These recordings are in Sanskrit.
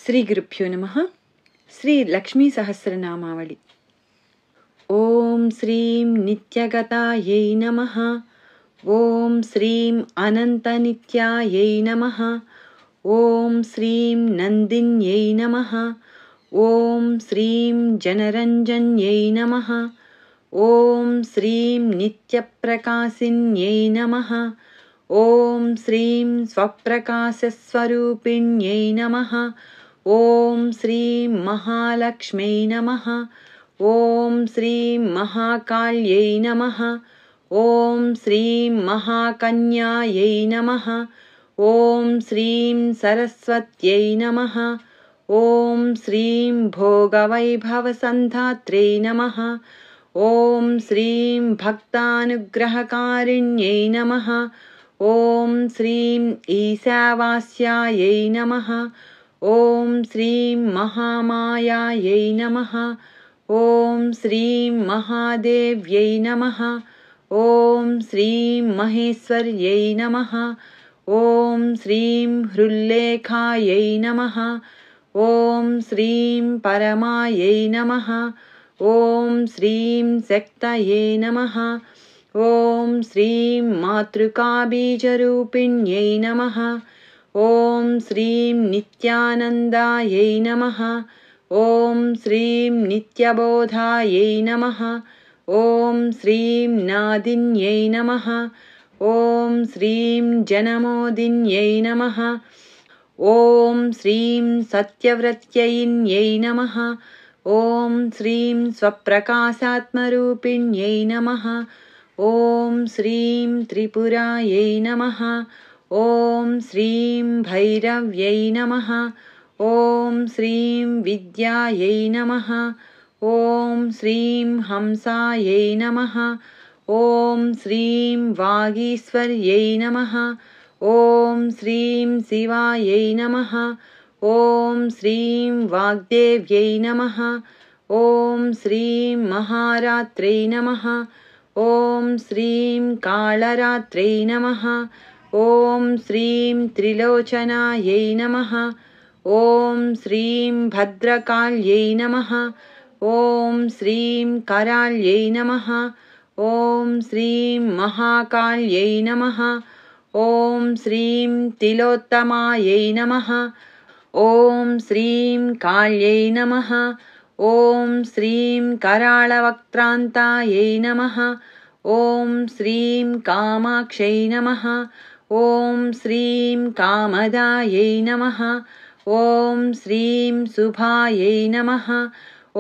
श्रीगुरुभ्यो नमः। श्री लक्ष्मी सहस्रनामावली। ओम श्रीं नित्यगतायै नमः। ओम श्रीं अनन्तनित्यायै नमः। ओम श्रीं नन्दिन्यै नमः। ओम श्रीं जनरञ्जन्यै नमः। ओम श्रीं नित्यप्रकाशिन्यै नमः। ओम श्रीं स्वप्रकाशस्वरूपिण्यै नमः। ओम श्रीं महालक्ष्म्यै नमः। ओम श्रीं महाकाल्यै नमः। ओम श्रीं महाकन्यायै नमः। ओम श्रीं सरस्वत्यै नमः। ओम श्रीं भोगवैभवसन्धात्र्यै नमः। ओम श्रीं भक्तानुग्रहकारिण्यै नमः। ओम श्रीं ईशावास्यायै नमः। ओम श्रीं महामायायै नमः। ओम श्रीं महादेव्यै नमः। ओम श्रीं महेश्वर्यै नमः। ओम श्रीं हृल्लेखायै नमः। ओम श्रीं परमायै नमः। ओम श्रीं शक्तये नमः। ओम श्रीं मातृकाबीजरूपिण्यै नमः। ओम श्रीं नित्यानन्दायै नमः। ओम श्रीं नित्यबोधायै नमः। ओम श्रीं नादिन्यै नमः। ओम श्रीं जनमोदिन्यै नमः। ओम श्रीं सत्यव्रत्यै नमः। ओम श्रीं स्वप्रकाशात्मरूपिण्यै नमः। ओम श्रीं त्रिपुरायै नमः। ओम श्रीं भैरव्यै नमः। ओम श्रीं विद्यायै नमः। ओम श्रीं हंसायै नमः। ओम श्रीं वागीश्वर्यै नमः। ओम श्रीं शिवायै नमः। ओम श्रीं वाग्देव्यै नमः। ओम श्रीं महारात्र्यै नमः। ओम श्रीं कालरात्र्यै नमः। ओम श्रीं त्रिलोचनायै नमः। ओम श्रीं भद्रकाल्यै नमः। ओम श्रीं कराल्यै नमः। ओम श्रीं महाकाल्यै नमः। ओम श्रीं तिलोत्तमायै नमः। ओम श्रीं काल्यै नमः। ओम श्रीं कराळवक्त्रान्तायै नमः। ओम श्रीं कामाक्ष्यै नमः। ओम श्रीं कामदायै नमः। ओम श्रीं शुभायै नमः।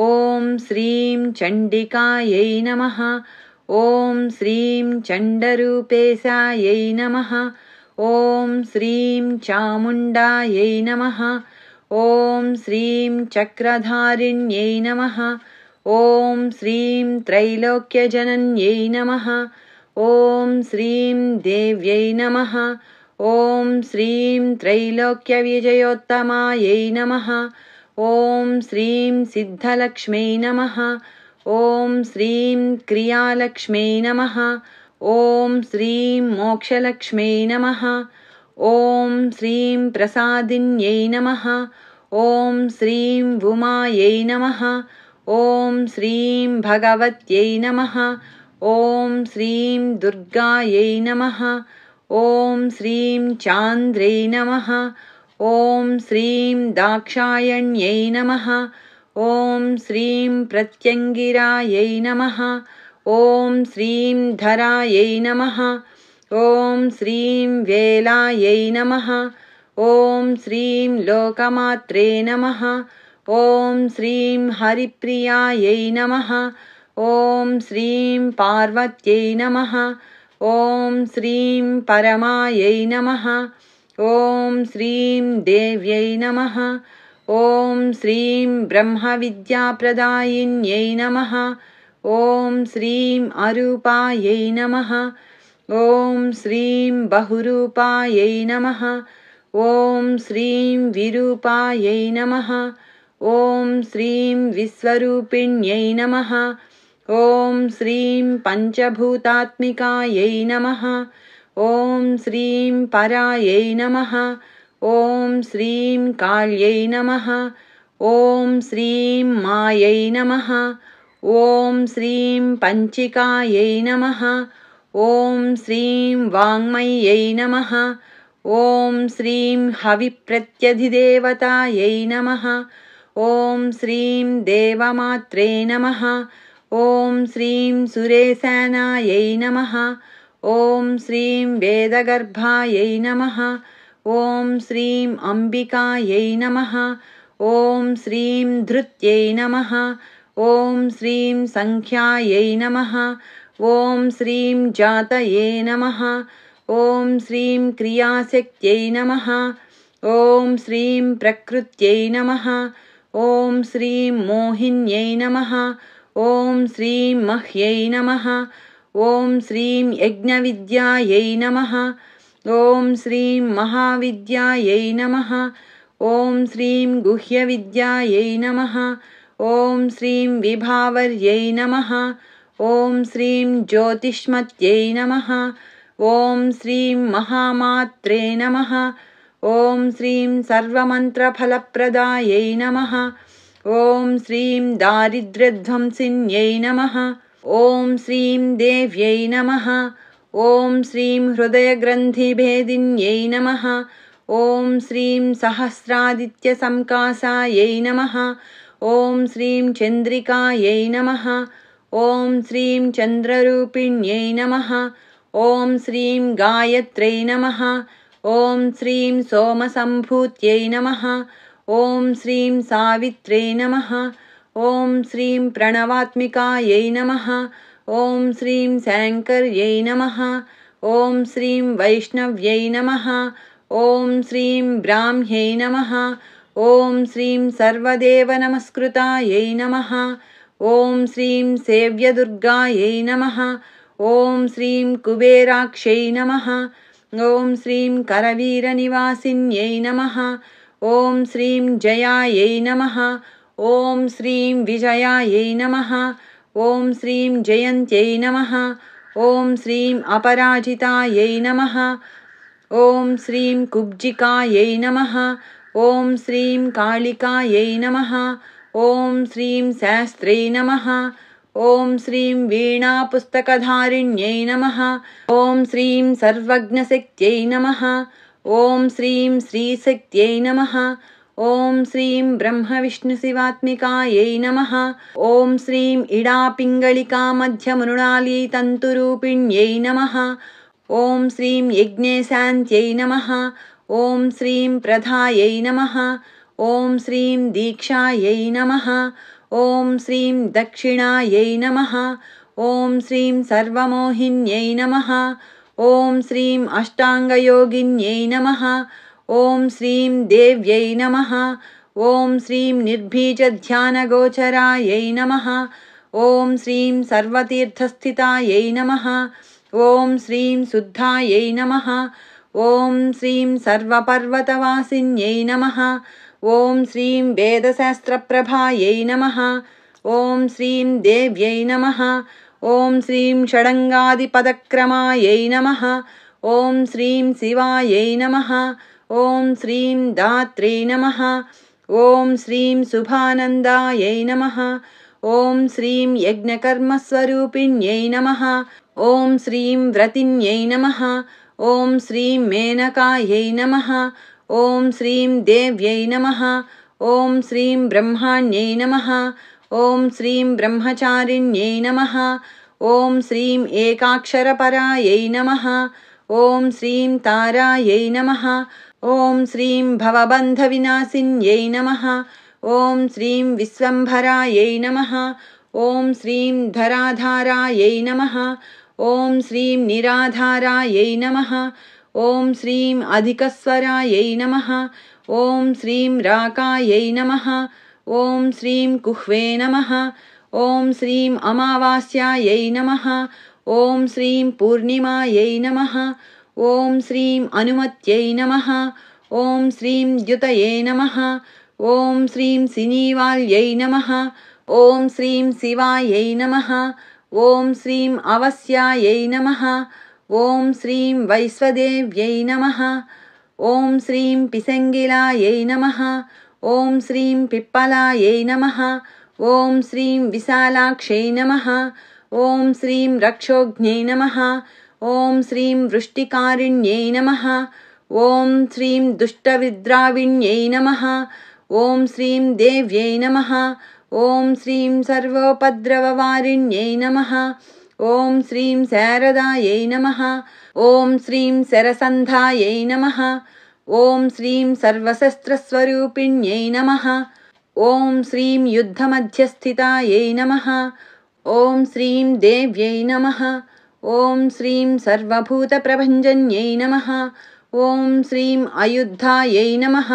ओम श्रीं चण्डिकायै नमः। ओम श्रीं चण्डरूपेशायै नमः। ओम श्रीं चामुण्डायै नमः। ओम श्रीं चक्रधारिण्यै नमः। ओम श्रीं त्रैलोक्यजनन्यै नमः। ओम श्रीं देव्यै नमः। ओम श्रीं त्रैलोक्यविजयोत्तमायै नमः। ओम श्रीं सिद्धलक्ष्म्यै नमः। ओम श्रीं क्रियालक्ष्म्यै नमः। ओम श्रीं मोक्षलक्ष्म्यै नमः। ओम श्रीं प्रसादिन्यै नमः। ओम श्रीं उमायै नमः। ओम श्रीं भगवत्यै नमः। ओम श्रीं दुर्गायै नमः। ओम श्रीं चान्द्रै नमः। ओम श्रीं दाक्षायण्यै नमः। ओम श्रीं प्रत्यङ्गिरायै नमः। ओम श्रीं धरायै नमः। ओम श्रीं वेलायै नमः। ओम श्रीं लोकमात्रे नमः। ओम श्रीं हरिप्रियायै नमः। ओम श्रीं पार्वत्यै नमः। ओम श्रीं परमायै नमः। ओम श्रीं देव्यै नमः। ओम श्रीं ब्रह्मविद्याप्रदायिन्यै नमः। ओम श्रीं अरूपायै नमः। ओम श्रीं बहुरूपायै नमः। ओम श्रीं विरूपायै नमः। ओम श्रीं विश्वरूपिण्यै नमः। ओम श्रीं पञ्चभूतात्मिकायै नमः। ओम श्रीं परायै नमः। ॐ श्रीं काल्यै नमः। ॐ श्रीं मायै नमः। ॐ श्रीं पञ्चिकायै नमः। ॐ श्रीं वाङ्मय्यै नमः। ॐ श्रीं हविप्रत्यधिदेवतायै नमः। ॐ श्रीं देवमात्रे नमः। ॐ श्रीं सुरेशानायै नमः। ॐ श्रीं वेदगर्भायै नमः। ॐ श्रीं अम्बिकायै नमः। ॐ श्रीं धृत्यै नमः। ॐ श्रीं सङ्ख्यायै नमः। ॐ श्रीं जातये नमः। ॐ श्रीं क्रियाशक्त्यै नमः। ॐ श्रीं प्रकृत्यै नमः। ॐ श्रीं मोहिन्यै नमः। ॐ श्रीं मह्यै नमः। ॐ श्रीं यज्ञविद्यायै नमः। ॐ श्रीं महाविद्यायै नमः। ॐ श्रीं गुह्यविद्यायै नमः। ॐ श्रीं विभावर्यै नमः। ॐ श्रीं ज्योतिष्मत्यै नमः। ॐ श्रीं महामात्रे नमः। ॐ श्रीं सर्वमन्त्रफलप्रदायै नमः। ॐ श्रीं दारिद्र्यध्वंसिन्यै नमः। ॐ श्रीं देव्यै नमः। ॐ श्रीं हृदयग्रन्थिभेदिन्यै नमः। ॐ श्रीं सहस्रादित्यसंकासायै नमः। ॐ श्रीं चन्द्रिकायै नमः। ॐ श्रीं चन्द्ररूपिण्यै नमः। ॐ श्रीं गायत्र्यै नमः। ॐ श्रीं सोमसम्भूत्यै नमः। ॐ श्रीं सावित्र्यै नमः। ॐ श्रीं प्रणवात्मिकायै नमः। ॐ श्रीं शङ्कर्यै नमः। ॐ श्रीं वैष्णव्यै नमः। ॐ श्रीं ब्राह्म्यै नमः। ॐ श्रीं सर्वदेवनमस्कृतायै नमः। ॐ श्रीं सेव्यदुर्गायै नमः। ॐ श्रीं कुबेराक्ष्यै नमः। ॐ श्रीं करवीरनिवासिन्यै नमः। ॐ श्रीं जयायै नमः। ॐ श्रीं विजयायै नमः। ॐ श्रीं जयन्त्यै नमः। ॐ श्रीं अपराजितायै नमः। ॐ श्रीं कुब्जिकायै नमः। ॐ श्रीं कालिकायै नमः। ॐ श्रीं शास्त्रे नमः। ॐ श्रीं वीणापुस्तकधारिण्यै नमः। ॐ श्रीं सर्वज्ञशक्त्यै नमः। ॐ श्रीं श्रीशक्त्यै नमः। ॐ श्रीं ब्रह्मविष्णुशिवात्मिकायै नमः। ॐ श्रीं इडापिङ्गलिकामध्यमृणालीतन्तुरूपिण्यै नमः। ॐ श्रीं यज्ञेशान्त्यै नमः। ॐ श्रीं प्रधायै नमः। ॐ श्रीं दीक्षायै नमः। ॐ श्रीं दक्षिणायै नमः। ॐ श्रीं सर्वमोहिन्यै नमः। ॐ श्रीं अष्टाङ्गयोगिन्यै नमः। ॐ श्रीं देव्यै नमः। ॐ श्रीं निर्बीजध्यानगोचरायै नमः। ॐ श्रीं सर्वतीर्थस्थितायै नमः। ॐ श्रीं शुद्धायै नमः। ॐ श्रीं सर्वपर्वतवासिन्यै नमः। ॐ श्रीं वेदशास्त्रप्रभायै नमः। ॐ श्रीं देव्यै नमः। ॐ श्रीं षडङ्गादिपदक्रमायै नमः। ॐ श्रीं शिवायै नमः। ॐ श्रीं दात्रे नमः। ॐ श्रीं शुभानन्दायै नमः। ॐ श्रीं यज्ञकर्मस्वरूपिण्यै नमः। ॐ श्रीं व्रतिन्यै नमः। ॐ श्रीं मेनकायै नमः। ॐ श्रीं देव्यै नमः। ॐ श्रीं ब्रह्माण्यै नमः। ॐ श्रीं ब्रह्मचारिण्यै नमः। ॐ श्रीं एकाक्षरपरायै नमः। ॐ श्रीं तारायै नमः। ॐ श्रीं भवबन्धविनाशिन्यै नमः। ॐ श्रीं विश्वम्भरायै नमः। ॐ श्रीं धराधारायै नमः। ॐ श्रीं निराधारायै नमः। ॐ श्रीं अधिकस्वरायै नमः। ॐ श्रीं राकायै नमः। ॐ श्रीं कुह्वे नमः। ॐ श्रीं अमावास्यायै नमः। ॐ श्रीं पूर्णिमायै नमः। ॐ श्रीं अनुमत्यै नमः। ॐ श्रीं द्युतये नमः। ॐ श्रीं सिनीवाल्यै नमः। ॐ श्रीं शिवायै नमः। ॐ श्रीं अवस्यायै नमः। ॐ श्रीं वैश्वदेव्यै नमः। ॐ श्रीं पिसङ्गिलायै नमः। ॐ श्रीं पिप्पलायै नमः। ॐ श्रीं विशालाक्षै नमः। ॐ श्रीं रक्षोघ्न्यै नमः। ॐ श्रीं वृष्टिकारिण्यै नमः। ॐ श्रीं दुष्टविद्राविण्यै नमः। ॐ श्रीं देव्यै नमः। ॐ श्रीं सर्वोपद्रववारिण्यै नमः। ॐ श्रीं शारदायै नमः। ॐ श्रीं शरसन्धायै नमः। ॐ श्रीं सर्वशस्त्रस्वरूपिण्यै नमः। ॐ श्रीं युद्धमध्यस्थितायै नमः। ॐ श्रीं देव्यै नमः। ॐ श्रीं सर्वभूतप्रभञ्जन्यै नमः। ॐ श्रीं अयुद्धायै नमः।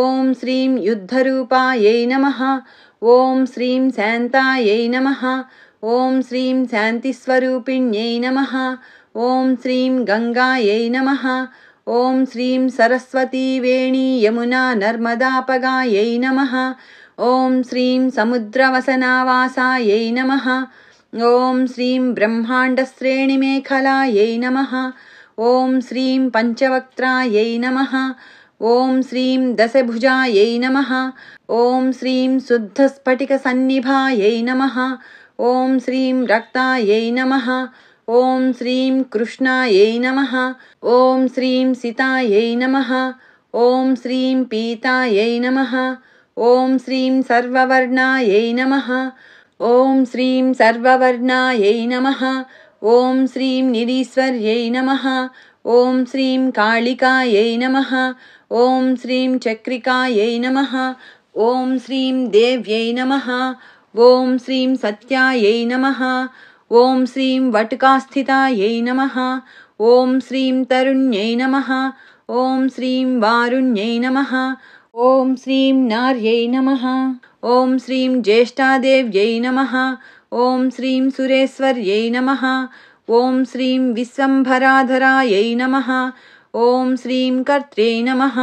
ॐ श्रीं युद्धरूपायै नमः। ॐ श्रीं शान्तायै नमः। ॐ श्रीं शान्तिस्वरूपिण्यै नमः। ॐ श्रीं गङ्गायै नमः। ॐ श्रीं सरस्वती वेणी यमुना नर्मदापगायै नमः। ॐ श्रीं समुद्रवसनावासायै नमः। ॐ श्रीं ब्रह्माण्डश्रेणिमेखलायै नमः। ॐ श्रीं पञ्चवक्त्रायै नमः। ॐ श्रीं दशभुजायै नमः। ॐ श्रीं शुद्धस्फटिकसन्निभायै नमः। ॐ श्रीं रक्तायै नमः। ॐ श्रीं कृष्णायै नमः। ॐ श्रीं सितायै नमः। ॐ श्रीं पीतायै नमः। ॐ श्रीं सर्ववर्णायै नमः। ॐ श्रीं सर्ववर्णायै नमः। ॐ श्रीं निरीश्वर्यै नमः। ॐ श्रीं कालिकायै नमः। ॐ श्रीं चक्रिकायै नमः। ॐ श्रीं देव्यै नमः। ॐ श्रीं सत्यायै नमः। ॐ श्रीं वटुकास्थितायै नमः। ॐ श्रीं तरुण्यै नमः। ॐ श्रीं वारुण्यै नमः। ॐ श्रीं नार्यै नमः। ॐ श्रीं ज्येष्ठादेव्यै नमः। ॐ श्रीं सुरेश्वर्यै नमः। ॐ श्रीं विश्वम्भराधरायै नमः। ॐ श्रीं कर्त्रे नमः।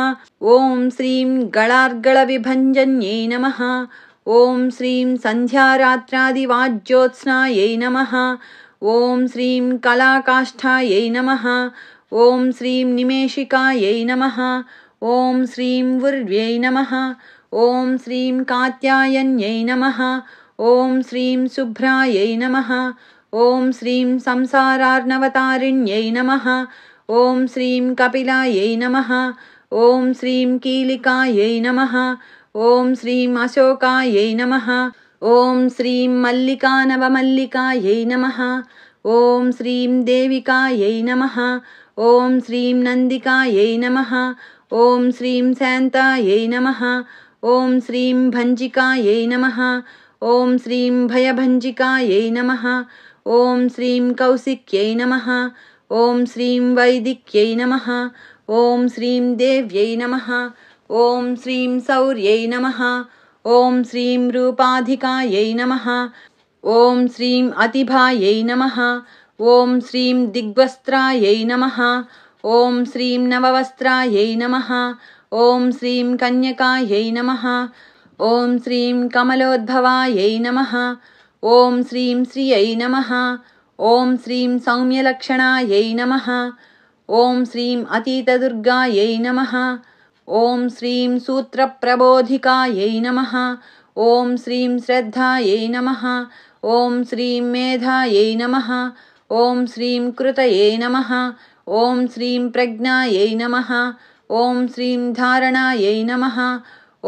ॐ श्रीं गणार्गलविभञ्जन्यै नमः। ॐ श्रीं सन्ध्यारात्रादिवाज्योत्स्नायै नमः। ॐ श्रीं कलाकाष्ठायै नमः। ॐ श्रीं निमेषिकायै नमः। ॐ श्रीं उर्व्यै नमः। ॐ श्रीं कात्यायन्यै नमः। ॐ श्रीं शुभ्रायै नमः। ॐ श्रीं संसारार्णवतारिण्यै नमः। ॐ श्रीं कपिलायै नमः। ॐ श्रीं कीलिकायै नमः। ॐ श्रीं अशोकायै नमः। ॐ श्रीं मल्लिकानवमल्लिकायै नमः। ॐ श्रीं देविकायै नमः। ॐ श्रीं नन्दिकायै नमः। ॐ श्रीं शान्तायै नमः। ॐ श्रीं भञ्जिकायै नमः। ॐ श्रीं भयभञ्जिकायै नमः। ॐ श्रीं कौशिक्यै नमः। ॐ श्रीं वैदिक्यै नमः। ॐ श्रीं देव्यै नमः। ॐ श्रीं शौर्यै नमः। ॐ श्रीं रूपाधिकायै नमः। ॐ श्रीं अतिभायै नमः। ॐ श्रीं दिग्वस्त्रायै नमः। ॐ श्रीं नववस्त्रायै नमः। ॐ श्रीं कन्यकायै नमः। ॐ श्रीं कमलोद्भवायै नमः। ॐ श्रीं श्रियै नमः। ॐ श्रीं सौम्यलक्षणायै नमः। ॐ श्रीं अतीतदुर्गायै नमः। ॐ श्रीं सूत्रप्रबोधिकायै नमः। ॐ श्रीं श्रद्धायै नमः। ॐ श्रीं मेधायै नमः। ॐ श्रीं कृतये नमः। ॐ श्रीं प्रज्ञायै नमः। ॐ श्रीं धारणायै नमः।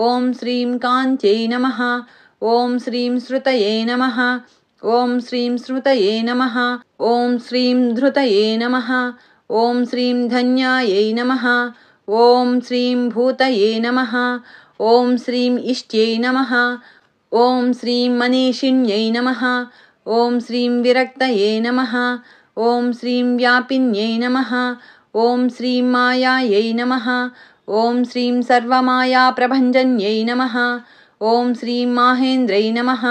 ॐ श्रीं कान्त्यै नमः। ॐ श्रीं श्रुतये नमः। ॐ श्रीं स्मृतये नमः। ॐ श्रीं धृतये नमः। ॐ श्रीं धन्यायै नमः। ॐ श्रीं भूतये नमः। ॐ श्रीं इष्ट्यै नमः। ॐ श्रीं मनीषिण्यै नमः। ॐ श्रीं विरक्तये नमः। ॐ श्रीं व्यापिन्यै नमः। ॐ श्रीं मायायै नमः। ॐ श्रीं सर्वमायाप्रभञ्जन्यै नमः। ॐ श्रीं माहेन्द्रै नमः।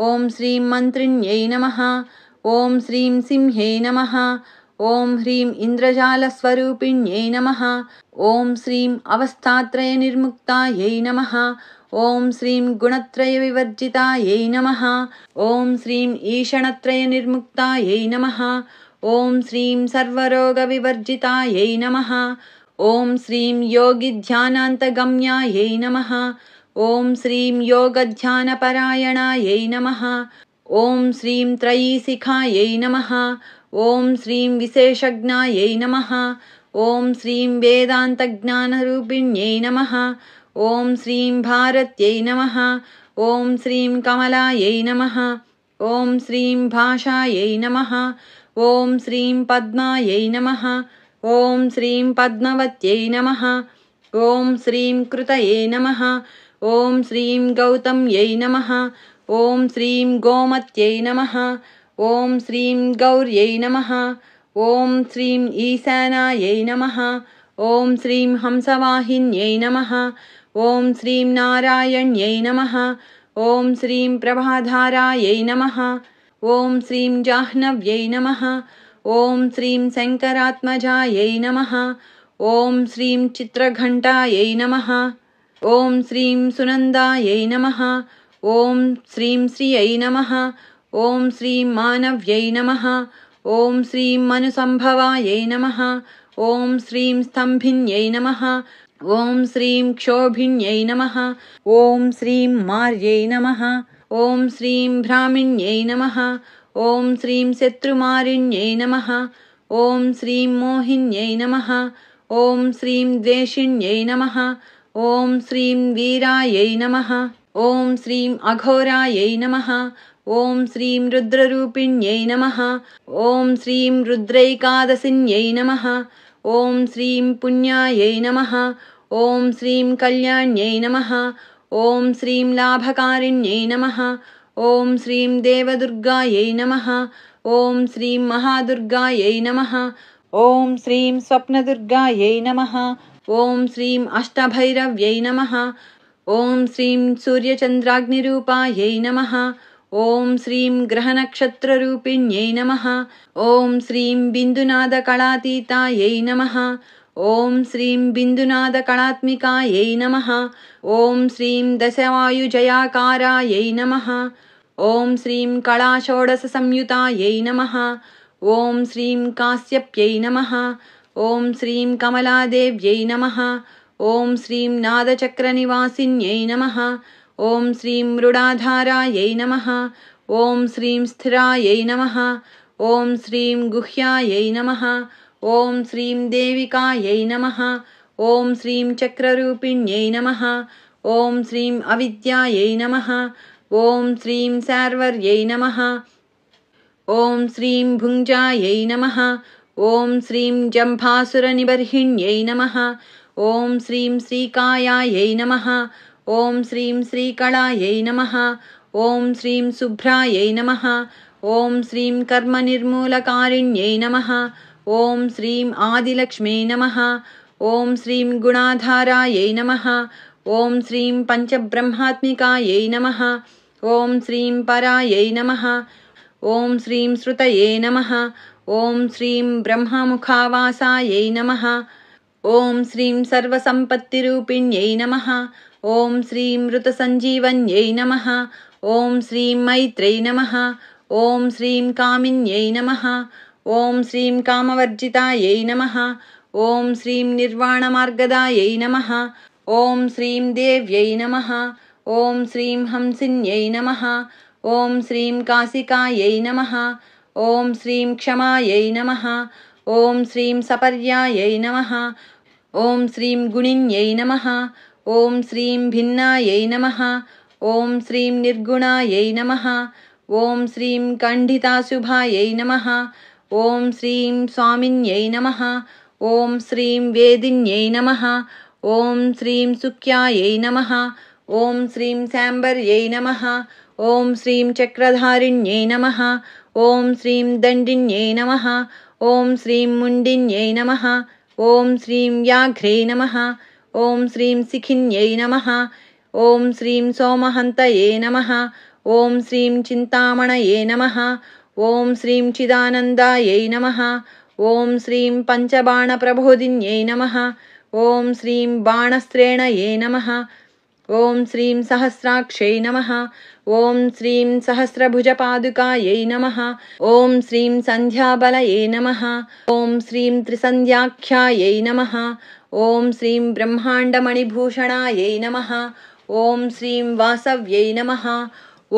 ॐ श्रीं मन्त्रिण्यै नमः। ॐ श्रीं सिंह्यै नमः। ॐ ह्रीं इन्द्रजालस्वरूपिण्यै नमः। ॐ श्रीं अवस्थात्रयनिर्मुक्तायै नमः। ॐ श्रीं गुणत्रयविवर्जितायै नमः। ॐ श्रीं ईषणत्रयनिर्मुक्तायै नमः। ॐ श्रीं सर्वरोगविवर्जितायै नमः। ॐ श्रीं योगिध्यानान्तगम्यायै नमः। ॐ श्रीं योगध्यानपरायणायै नमः। ॐ श्रीं त्रयीशिखायै नमः। ॐ श्रीं विशेषज्ञायै नमः। ॐ श्रीं वेदान्तज्ञानरूपिण्यै नमः। ॐ श्रीं भारत्यै नमः। ॐ श्रीं कमलायै नमः। ॐ श्रीं भाषायै नमः। ॐ श्रीं पद्मायै नमः। ॐ श्रीं पद्मवत्यै नमः। ॐ श्रीं कृतये नमः। ॐ श्रीं गौतम्यै नमः। ॐ श्रीं गोमत्यै नमः। ॐ श्रीं गौर्यै नमः। ॐ श्रीं ईशानायै नमः। ॐ श्रीं हंसवाहिन्यै नमः। ॐ श्रीं नारायण्यै नमः। ॐ श्रीं प्रभाधारायै नमः। ॐ श्रीं जाह्नव्यै नमः। ॐ श्रीं शङ्करात्मजायै नमः। ॐ श्रीं चित्रघण्टायै नमः। ॐ श्रीं सुनन्दायै नमः। ॐ श्रीं श्रियै नमः। ॐ श्रीं मानव्यै नमः। ॐ श्रीं मनुसम्भवायै नमः। ॐ श्रीं स्तम्भिन्यै नमः। ॐ श्रीं क्षोभिन्यै नमः। ॐ श्रीं मार्यै नमः। ॐ श्रीं भ्रामिण्यै नमः। ॐ श्रीं शत्रुमारिण्यै नमः। ॐ श्रीं मोहिन्यै नमः। ॐ श्रीं द्वेषिण्यै नमः। ॐ श्रीं वीरायै नमः। ॐ श्रीं अघोरायै नमः। ॐ श्रीं रुद्ररूपिण्यै नमः। ॐ श्रीं रुद्रैकादशिन्यै नमः। ॐ श्रीं पुण्यायै नमः। ॐ श्रीं कल्याण्यै नमः। ॐ श्रीं लाभकारिण्यै नमः। ॐ श्रीं देवदुर्गायै नमः। ॐ श्रीं महादुर्गायै नमः। ॐ श्रीं स्वप्नदुर्गायै नमः। ॐ श्रीं अष्टभैरव्यै नमः। ॐ श्रीं सूर्यचन्द्राग्निरूपायै नमः। ॐ श्रीं ग्रहनक्षत्ररूपिण्यै नमः। ॐ श्रीं बिन्दुनादकलातीतायै नमः। ॐ श्रीं बिन्दुनादकलात्मिकायै नमः। ॐ श्रीं दशवायुजयाकारायै नमः। ॐ श्रीं कलाषोडशसंयुतायै नमः। ॐ श्रीं कास्यप्यै नमः। ॐ श्रीं कमलादेव्यै नमः। ॐ श्रीं नादचक्रनिवासिन्यै नमः। ॐ श्रीं मृडाधारायै नमः। ॐ श्रीं स्थिरायै नमः। ॐ श्रीं गुह्यायै नमः। ॐ श्रीं देविकायै नमः। ॐ श्रीं चक्ररूपिण्यै नमः। ॐ श्रीं अविद्यायै नमः। ॐ श्रीं शार्वर्यै नमः। ॐ श्रीं भुञ्जायै नमः। ॐ श्रीं जम्भासुरनिबर्हिण्यै नमः। ॐ श्रीं श्रीकायायै नमः। ॐ श्रीं श्रीकलायै नमः। ॐ श्रीं शुभ्रायै नमः। ॐ श्रीं कर्मनिर्मूलकारिण्यै नमः। ॐ श्रीं आदिलक्ष्म्यै नमः। ॐ श्रीं गुणाधारायै नमः। ॐ श्रीं पञ्चब्रह्मात्मिकायै नमः। ॐ श्रीं परायै नमः। ॐ श्रीं श्रुतये नमः। ॐ श्रीं ब्रह्ममुखावासायै नमः। ॐ श्रीं सर्वसम्पत्तिरूपिण्यै नमः। ॐ श्रीं ऋतसञ्जीवन्यै नमः। ॐ श्रीं मैत्र्यै नमः। ॐ श्रीं कामिन्यै नमः। ॐ श्रीं कामवर्जितायै नमः। ॐ श्रीं निर्वाणमार्गदायै नमः। ॐ श्रीं देव्यै नमः। ॐ श्रीं हंसिन्यै नमः। ॐ श्रीं काशिकायै नमः। ॐ श्रीं क्षमायै नमः। ॐ श्रीं सपर्यायै नमः। ॐ श्रीं गुणिन्यै नमः। ॐ श्रीं भिन्नायै नमः। ॐ श्रीं निर्गुणायै नमः। ॐ श्रीं कण्डिताशुभायै नमः। ॐ श्रीं स्वामिन्यै नमः। ॐ श्रीं वेदिन्यै नमः। ॐ श्रीं सुख्यायै नमः। ॐ श्रीं शाम्बर्यै नमः। ॐ श्रीं चक्रधारिण्यै नमः। ॐ श्रीं दण्डिन्यै नमः। ॐ श्रीं मुण्डिन्यै नमः। ॐ श्रीं व्याघ्रे नमः। ॐ श्रीं शिखिन्यै नमः। ॐ श्रीं सोमहन्तये नमः। ॐ श्रीं चिन्तामणये नमः। ॐ श्रीं चिदानन्दायै नमः। ॐ श्रीं पञ्चबाणप्रबोधिन्यै नमः। ॐ श्रीं बाणस्त्रेणये नमः। ॐ श्रीं सहस्राक्षै नमः। ॐ श्रीं सहस्रभुजपादुकायै नमः। ॐ श्रीं सन्ध्याबलये नमः। ॐ श्रीं त्रिसन्ध्याख्यायै नमः। ॐ श्रीं ब्रह्माण्डमणिभूषणायै नमः। ॐ श्रीं वासव्यै नमः।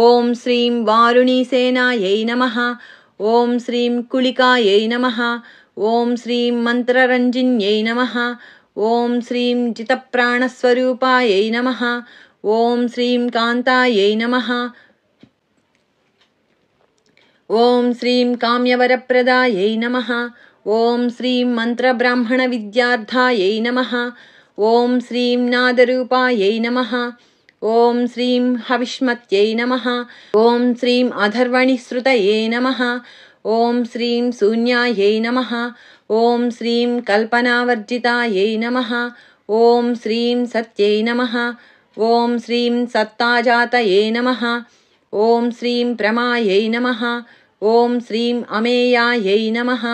ॐ श्रीं वारुणीसेनायै नमः। ॐ श्रीं कुलिकायै नमः। ॐ श्रीं मन्त्ररञ्जिन्यै नमः। ॐ श्रीं जितप्राणस्वरूपायै नमः। ॐ श्रीं कान्तायै नमः। ॐ श्रीं काम्यवरप्रदायै नमः। ॐ श्रीं मन्त्रब्राह्मणविद्यार्थायै नमः। ॐ श्रीं नादरूपायै नमः। ॐ श्रीं हविष्मत्यै नमः। ॐ श्रीं अधर्वणिश्रुतये नमः। ॐ श्रीं शून्यायै नमः। ॐ श्रीं कल्पनावर्जितायै नमः। ॐ श्रीं सत्यै नमः। ॐ श्रीं सत्ताजातये नमः। ॐ श्रीं प्रमायै नमः। ॐ श्रीं अमेयायै नमः।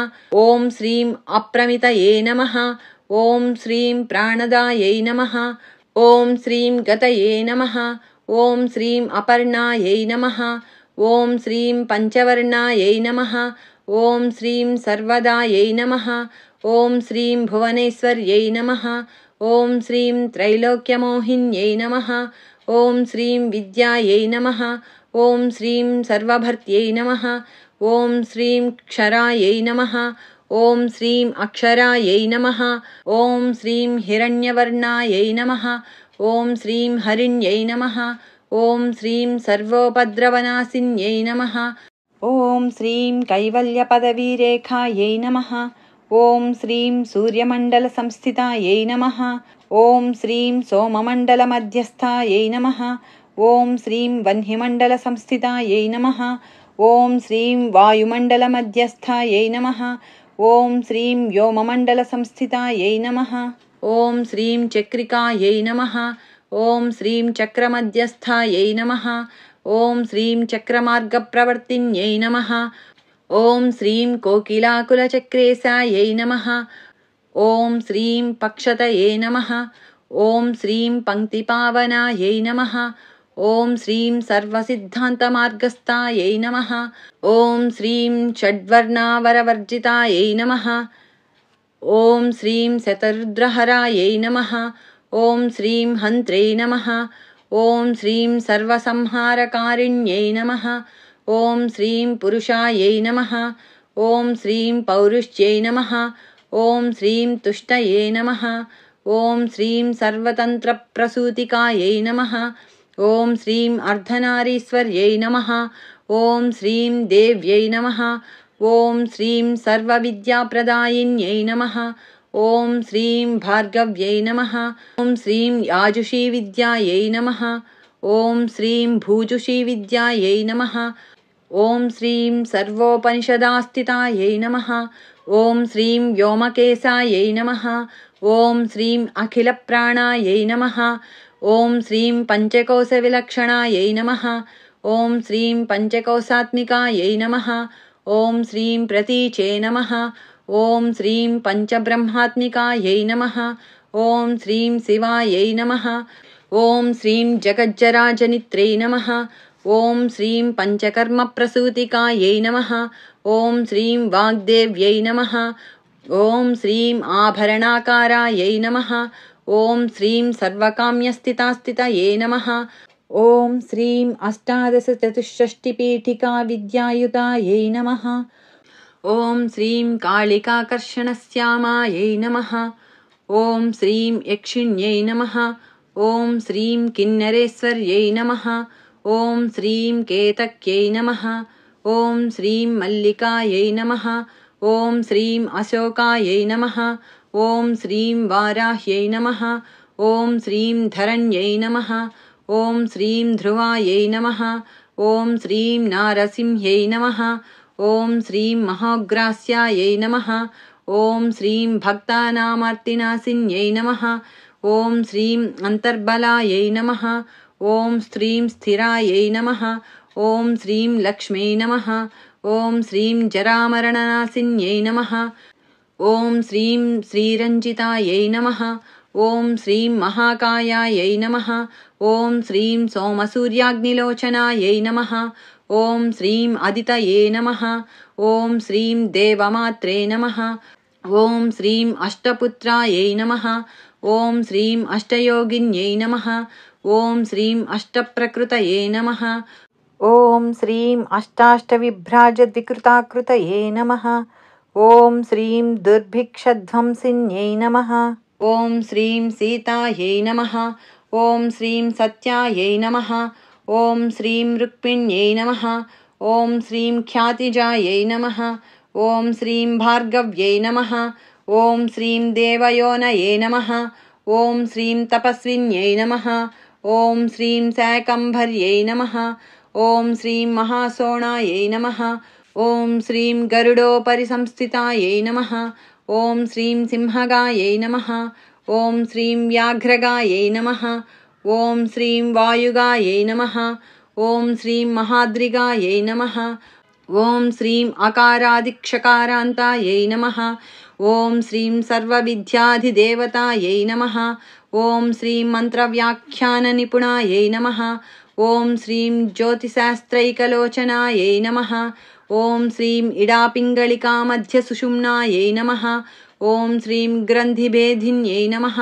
ॐ श्रीं अप्रमितये नमः। ॐ श्रीं प्राणदायै नमः। ॐ श्रीं गतये नमः। ॐ श्रीं अपर्णायै नमः। ॐ श्रीं पञ्चवर्णायै नमः। ॐ श्रीं सर्वदायै नमः। ॐ श्रीं भुवनेश्वर्यै नमः। ॐ श्रीं त्रैलोक्यमोहिन्यै नमः। ॐ श्रीं विद्यायै नमः। ॐ श्रीं सर्वभर्त्यै नमः। ॐ श्रीं क्षरायै नमः। ॐ श्रीं अक्षरायै नमः। ॐ श्रीं हिरण्यवर्णायै नमः। ॐ श्रीं हरिण्यै नमः। ॐ श्रीं सर्वोपद्रवनाशिन्यै नमः। ॐ श्रीं कैवल्यपदवीरेखायै नमः। ॐ श्रीं सूर्यमण्डलसंस्थितायै नमः। ॐ श्रीं सोममण्डलमध्यस्थायै नमः। ॐ श्रीं वह्निमण्डलसंस्थितायै नमः। ॐ श्रीं वायुमण्डलमध्यस्थायै नमः। ॐ श्रीं व्योममण्डलसंस्थितायै नमः। ॐ श्रीं चक्रिकायै नमः। ॐ श्रीं चक्रमध्यस्थायै नमः। ॐ श्रीं चक्रमार्गप्रवर्तिन्यै नमः। ॐ श्रीं कोकिलाकुलचक्रेशायै नमः। ॐ श्रीं पक्षतये नमः। ॐ श्रीं पङ्क्तिपावनायै नमः। ॐ श्रीं सर्वसिद्धान्तमार्गस्थायै नमः। ॐ श्रीं षड्वर्णावरवर्जितायै नमः। ॐ श्रीं शतरुद्रहरायै नमः। ॐ श्रीं हन्त्रे नमः। ॐ श्रीं सर्वसंहारकारिण्यै नमः। ॐ श्रीं पुरुषायै नमः। ॐ श्रीं पौरुष्यै नमः। ॐ श्रीं तुष्टये नमः। ॐ श्रीं सर्वतन्त्रप्रसूतिकायै नमः। ॐ श्रीं अर्धनारीश्वर्यै नमः। ॐ श्रीं देव्यै नमः। ॐ श्रीं सर्वविद्याप्रदायिन्यै नमः। ॐ श्रीं भार्गव्यै नमः। ॐ श्रीं याजुषीविद्यायै नमः। ॐ श्रीं भूजुषीविद्यायै नमः। ॐ श्रीं सर्वोपनिषदास्थितायै नमः। ॐ श्रीं व्योमकेशायै नमः। ॐ श्रीं अखिलप्राणायै नमः। ॐ श्रीं पञ्चकोशविलक्षणायै नमः। ॐ श्रीं पञ्चकोशात्मिकायै नमः। ॐ श्रीं प्रतीचे नमः। ॐ श्रीं पञ्चब्रह्मात्मिकायै नमः। ॐ श्रीं शिवायै नमः। ॐ श्रीं जगज्जराजनित्रै नमः। ॐ श्रीं पञ्चकर्मप्रसूतिकायै नमः। ॐ श्रीं वाग्देव्यै नमः। ॐ श्रीं आभरणाकारायै नमः। ॐ श्रीं सर्वकाम्यस्थितास्थितये नमः। ॐ श्रीं अष्टादशचतुष्षष्टिपीठिकाविद्यायुतायै नमः। ॐ श्रीं कालिकाकर्षणश्यामायै नमः। ॐ श्रीं यक्षिण्यै नमः। ॐ श्रीं किन्नरेश्वर्यै नमः। ॐ श्रीं केतक्यै नमः। ॐ श्रीं मल्लिकायै नमः। ॐ श्रीं अशोकायै नमः। ॐ श्रीं वाराह्यै नमः। ॐ श्रीं धरण्यै नमः। ॐ श्रीं ध्रुवायै नमः। ॐ श्रीं नारसिंह्यै नमः। ॐ श्रीं महोग्रास्यायै नमः। ॐ श्रीं भक्तानामार्तिनाशिन्यै नमः। ॐ श्रीं अन्तर्बलायै नमः। ॐ श्रीं स्थिरायै नमः। ॐ श्रीं लक्ष्म्यै नमः। ॐ श्रीं जरामरणनाशिन्यै नमः। ॐ श्रीं श्रीरञ्जितायै नमः। ॐ श्रीं महाकायायै नमः। ॐ श्रीं सोमसूर्याग्निलोचनायै नमः। ॐ श्रीं अदितये नमः। ॐ श्रीं देवमात्रे नमः। ॐ श्रीं अष्टपुत्रायै नमः। ॐ श्रीं अष्टयोगिन्यै नमः। ॐ श्रीं अष्टप्रकृतये नमः। ॐ श्रीं अष्टाष्टविभ्राजद्विकृताकृतये नमः। ॐ श्रीं दुर्भिक्षध्वंसिन्यै नमः। ॐ श्रीं सीतायै नमः। ॐ श्रीं सत्यायै नमः। ॐ श्रीं रुक्मिण्यै नमः। ॐ श्रीं ख्यातिजायै नमः। ॐ श्रीं भार्गव्यै नमः। ॐ श्रीं देवयोनये नमः। ॐ श्रीं तपस्विन्यै नमः। ॐ श्रीं शाकम्भर्यै नमः। ॐ श्रीं महासोणायै नमः। ॐ श्रीं गरुडोपरिसंस्थितायै नमः। ॐ श्रीं सिंहगायै नमः। ॐ श्रीं व्याघ्रगायै नमः। ॐ श्रीं वायुगायै नमः। ॐ श्रीं महाद्रिगायै नमः। ॐ श्रीं अकारादिक्षकारान्तायै नमः। ॐ श्रीं सर्वविद्याधिदेवतायै नमः। ॐ श्रीं मन्त्रव्याख्याननिपुणायै नमः। ॐ श्रीं ज्योतिशास्त्रैकलोचनायै नमः। ॐ श्रीं इडापिङ्गलिकामध्यसुषुम्नायै नमः। ॐ श्रीं ग्रन्थिभेदिन्यै नमः।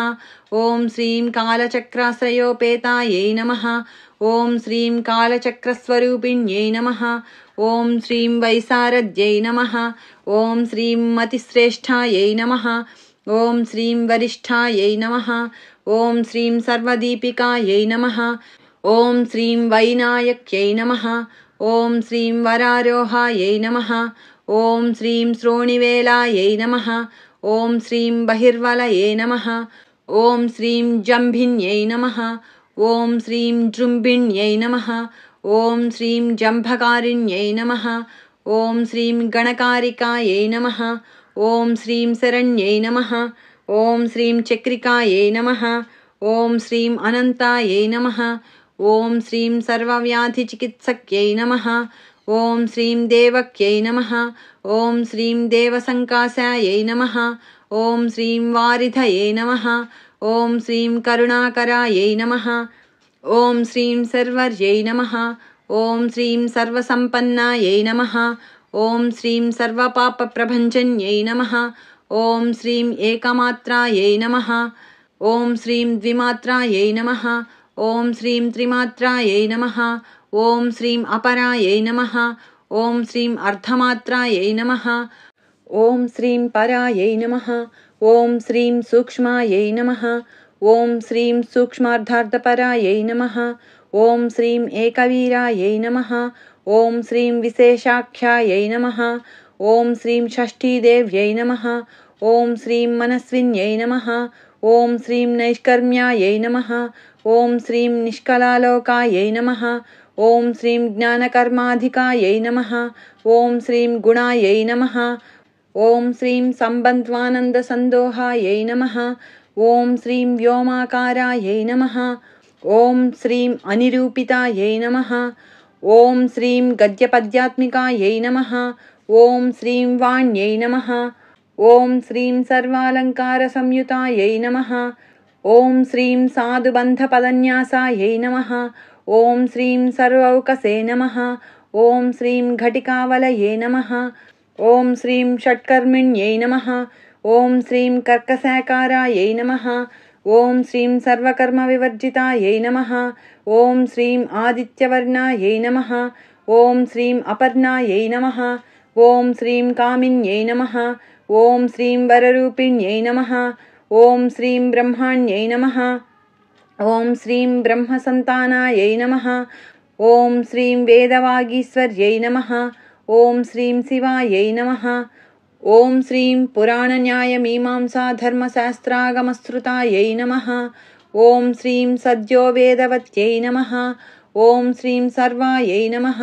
ॐ श्रीं कालचक्राश्रयोपेतायै नमः। ॐ श्रीं कालचक्रस्वरूपिण्यै नमः। ॐ श्रीं वैशारद्यै नमः। ॐ श्रीं मतिश्रेष्ठायै नमः। ॐ श्रीं वरिष्ठायै नमः। ॐ श्रीं सर्वदीपिकायै नमः। ॐ श्रीं वैनायक्यै नमः। ॐ श्रीं वरारोहायै नमः। ॐ श्रीं श्रोणिवेलायै नमः। ॐ श्रीं बहिर्वलये नमः। ॐ श्रीं जम्भिन्यै नमः। ॐ श्रीं जृम्भिण्यै नमः। ॐ श्रीं जम्भकारिण्यै नमः। ॐ श्रीं गणकारिकायै नमः। ॐ श्रीं शरण्यै नमः। ॐ श्रीं चक्रिकायै नमः। ॐ श्रीं अनन्तायै नमः। ॐ श्रीं सर्वव्याधिचिकित्सक्यै नमः। ॐ श्रीं देवक्यै नमः। ॐ श्रीं देवसङ्कासायै नमः। ॐ श्रीं वारिधये नमः। ॐ श्रीं करुणाकरायै नमः। ॐ श्रीं सर्वर्यै नमः। ॐ श्रीं सर्वसम्पन्नायै नमः। ॐ श्रीं सर्वपापप्रभञ्जन्यै नमः। ॐ श्रीं एकमात्रायै नमः। ॐ श्रीं द्विमात्रायै नमः। ॐ श्रीं त्रिमात्रायै नमः। ॐ श्रीं अपरायै नमः। ॐ श्रीं अर्धमात्रायै नमः। ॐ श्रीं परायै नमः। ॐ श्रीं सूक्ष्मायै नमः। ॐ श्रीं सूक्ष्मार्धार्धपरायै नमः। ॐ श्रीं एकवीरायै नमः। ॐ श्रीं विशेषाख्यायै नमः। ॐ श्रीं षष्ठीदेव्यै नमः। ॐ श्रीं मनस्विन्यै नमः। ॐ श्रीं नैष्कर्म्यायै नमः। ॐ श्रीं निष्कलालोकायै नमः। ॐ श्रीं ज्ञानकर्माधिकायै नमः। ॐ श्रीं गुणायै नमः। ॐ श्रीं सम्बन्ध्वानन्दसन्दोहायै नमः। ॐ श्रीं व्योमाकारायै नमः। ॐ श्रीं अनिरूपितायै नमः। ॐ श्रीं गद्यपद्यात्मिकायै नमः। ॐ श्रीं वाण्यै नमः। ॐ श्रीं सर्वालङ्कारसंयुतायै नमः। ॐ श्रीं साधुबन्धपदन्यासायै नमः। ॐ श्रीं सर्वौकसे नमः। ॐ श्रीं घटिकावलये नमः। ॐ श्रीं षट्कर्मिण्यै नमः। ॐ श्रीं कर्कशाकारायै नमः। ॐ श्रीं सर्वकर्मविवर्जितायै नमः। ॐ श्रीं आदित्यवर्णायै नमः। ॐ श्रीं अपर्णायै नमः। ॐ श्रीं कामिन्यै नमः। ॐ श्रीं वररूपिण्यै नमः। ॐ श्रीं ब्रह्माण्यै नमः। ॐ श्रीं ब्रह्मसन्तानायै नमः। ॐ श्रीं वेदवागीश्वर्यै नमः। ॐ श्रीं शिवायै नमः। ॐ श्रीं पुराणन्यायमीमांसाधर्मशास्त्रागमश्रुतायै नमः। ॐ श्रीं सद्योवेदवत्यै नमः। ॐ श्रीं सर्वायै नमः।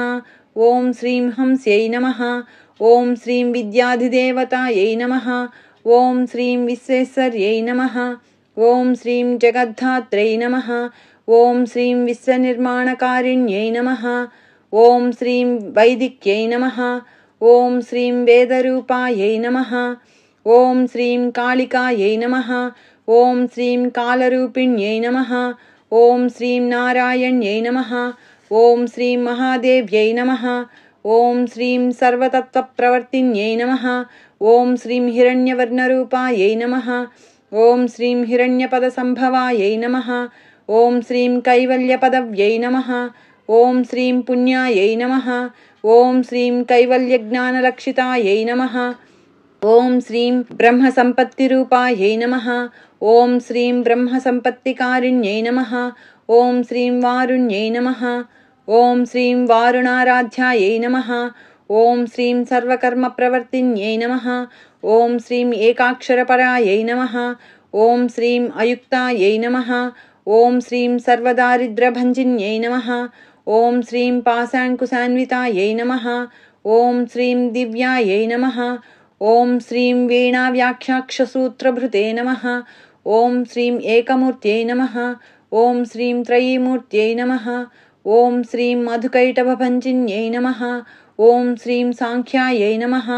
ॐ श्रीं हंस्यै नमः। ॐ श्रीं विद्याधिदेवतायै नमः। ॐ श्रीं विश्वेश्वर्यै नमः। ॐ श्रीं जगद्धात्रै नमः। ॐ श्रीं विश्वनिर्माणकारिण्यै नमः। ॐ श्रीं वैदिक्यै नमः। ॐ श्रीं वेदरूपायै नमः। ॐ श्रीं कालिकायै नमः। ॐ श्रीं कालरूपिण्यै नमः। ॐ श्रीं नारायण्यै नमः। ॐ श्रीं महादेव्यै नमः। ॐ श्रीं सर्वतत्त्वप्रवर्तिन्यै नमः। ॐ श्रीं हिरण्यवर्णरूपायै नमः। ॐ श्रीं हिरण्यपदसम्भवायै नमः। ॐ श्रीं कैवल्यपदव्यै नमः। ॐ श्रीं पुण्यायै नमः। ॐ श्रीं कैवल्यज्ञानलक्षितायै नमः। ॐ श्रीं ब्रह्मसम्पत्तिरूपायै नमः। ॐ श्रीं ब्रह्मसम्पत्तिकारिण्यै नमः। ॐ श्रीं वारुण्यै नमः। ॐ श्रीं वारुणाराध्यायै नमः। ॐ श्रीं सर्वकर्मप्रवर्तिन्यै नमः। ॐ श्रीं एकाक्षरपरायै नमः। ॐ श्रीं अयुक्तायै नमः। ॐ श्रीं सर्वदारिद्र्यभञ्जिन्यै नमः। ॐ श्रीं पाशाङ्कुशान्वितायै नमः। ॐ श्रीं दिव्यायै नमः। ॐ श्रीं वीणाव्याख्याक्षसूत्रभृते नमः। ॐ श्रीं एकमूर्त्यै नमः। ॐ श्रीं त्रयीमूर्त्यै नमः। ॐ श्रीं मधुकैटभभञ्जिन्यै नमः। ॐ श्रीं साङ्ख्यायै नमः।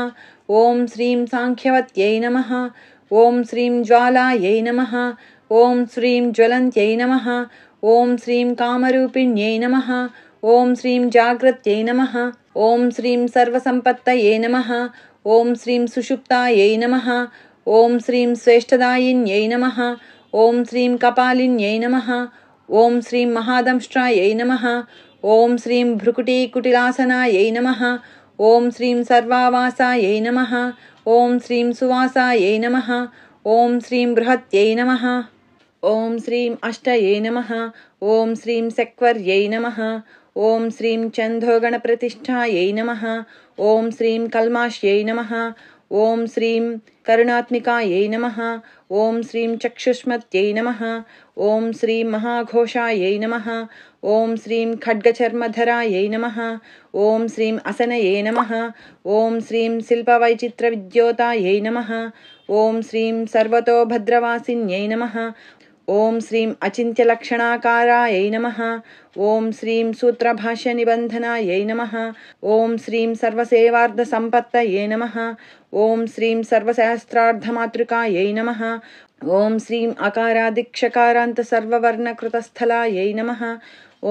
ॐ श्रीं साङ्ख्यवत्यै नमः। ॐ श्रीं ज्वालायै नमः। ॐ श्रीं ज्वलन्त्यै नमः। ॐ श्रीं कामरूपिण्यै नमः। ॐ श्रीं जाग्रत्यै नमः। ॐ श्रीं सर्वसम्पत्तये नमः। ॐ श्रीं सुषुप्तायै नमः। ॐ श्रीं श्रेष्ठदायिन्यै नमः। ॐ श्रीं कपालिन्यै नमः। ॐ श्रीं महादंष्ट्रायै नमः। ॐ श्रीं भ्रुकुटीकुटिलासनायै नमः। ॐ श्रीं सर्वावासायै नमः। ॐ श्रीं सुवासायै नमः। ॐ श्रीं बृहत्यै नमः। ॐ श्रीं अष्टयै नमः। ॐ श्रीं सक्वर्यै नमः। ॐ श्रीं चन्दोगणप्रतिष्ठायै नमः। ॐ श्रीं कल्माश्यै नमः। ॐ श्रीं करुणात्मिकायै नमः। ॐ श्रीं चक्षुष्मत्यै नमः। ॐ श्रीं महाघोषायै नमः। ॐ श्रीं खड्गचर्मधरायै नमः। ॐ श्रीं असनये नमः। ॐ श्रीं शिल्पवैचित्रविद्योतायै नमः। ॐ श्रीं सर्वतोभद्रवासिन्यै नमः। ॐ श्रीं अचिन्त्यलक्षणाकारायै नमः। ॐ श्रीं सूत्रभाष्यनिबन्धनायै नमः। ॐ श्रीं सर्वसेवार्धसम्पत्तये नमः। ॐ श्रीं सर्वशास्त्रार्धमातृकायै नमः। ॐ श्रीं अकारादिक्षकारान्तसर्ववर्णकृतस्थलायै नमः।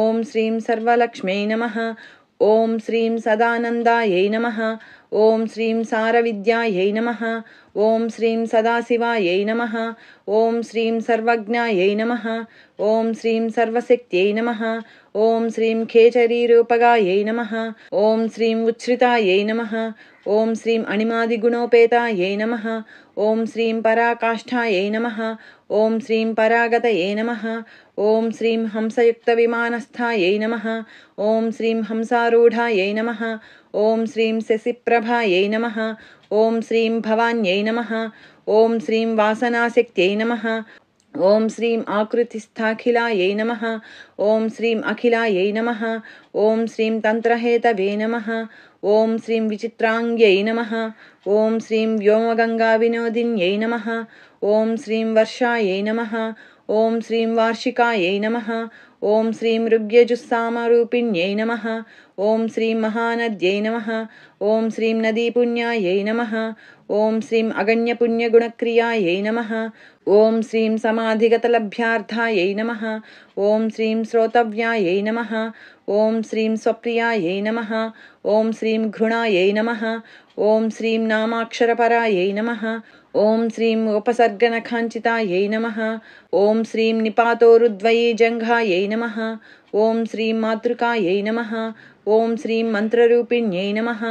ॐ श्रीं सर्वलक्ष्म्यै नमः। ॐ श्रीं सदानन्दायै नमः। ॐ श्रीं सारविद्यायै नमः। ॐ श्रीं सदाशिवायै नमः। ॐ श्रीं सर्वज्ञायै नमः। ॐ श्रीं सर्वशक्त्यै नमः। ॐ श्रीं खेचरीरूपगायै नमः। ॐ श्रीं उच्छ्रितायै नमः। ॐ श्रीं अणिमादिगुणोपेतायै नमः। ॐ श्रीं पराकाष्ठायै नमः। ॐ श्रीं परागतये नमः। ॐ श्रीं हंसयुक्तविमानस्थायै नमः। ॐ श्रीं हंसारूढायै नमः। ॐ श्रीं शशिप्रभायै नमः। ॐ श्रीं भवान्यै नमः। ॐ श्रीं वासनाशक्त्यै नमः। ॐ श्रीं आकृतिस्थाखिलायै नमः। ॐ श्रीं अखिलायै नमः। ॐ श्रीं तन्त्रहेतवे नमः। ॐ श्रीं विचित्राङ्ग्यै नमः। ॐ श्रीं व्योमगङ्गाविनोदिन्यै नमः। ॐ श्रीं वर्षायै नमः। ॐ श्रीं वार्षिकायै नमः। ॐ श्रीं ऋग्यजुस्सामरूपिण्यै नमः। ॐ श्रीं महानद्यै नमः। ॐ श्रीं नदीपुण्यायै नमः। ॐ श्रीं अगण्यपुण्यगुणक्रियायै नमः। ॐ श्रीं समाधिगतलभ्यार्थायै नमः। ॐ श्रीं श्रोतव्यायै नमः। ॐ श्रीं स्वप्रियायै नमः। ॐ श्रीं घृणायै नमः। ॐ श्रीं नामाक्षरपरायै नमः। ॐ श्रीं उपसर्गनखाञ्चितायै नमः। ॐ श्रीं निपातोरुद्वयीजङ्घायै नमः। ॐ श्रीं मातृकायै नमः। ॐ श्रीं मन्त्ररूपिण्यै नमः।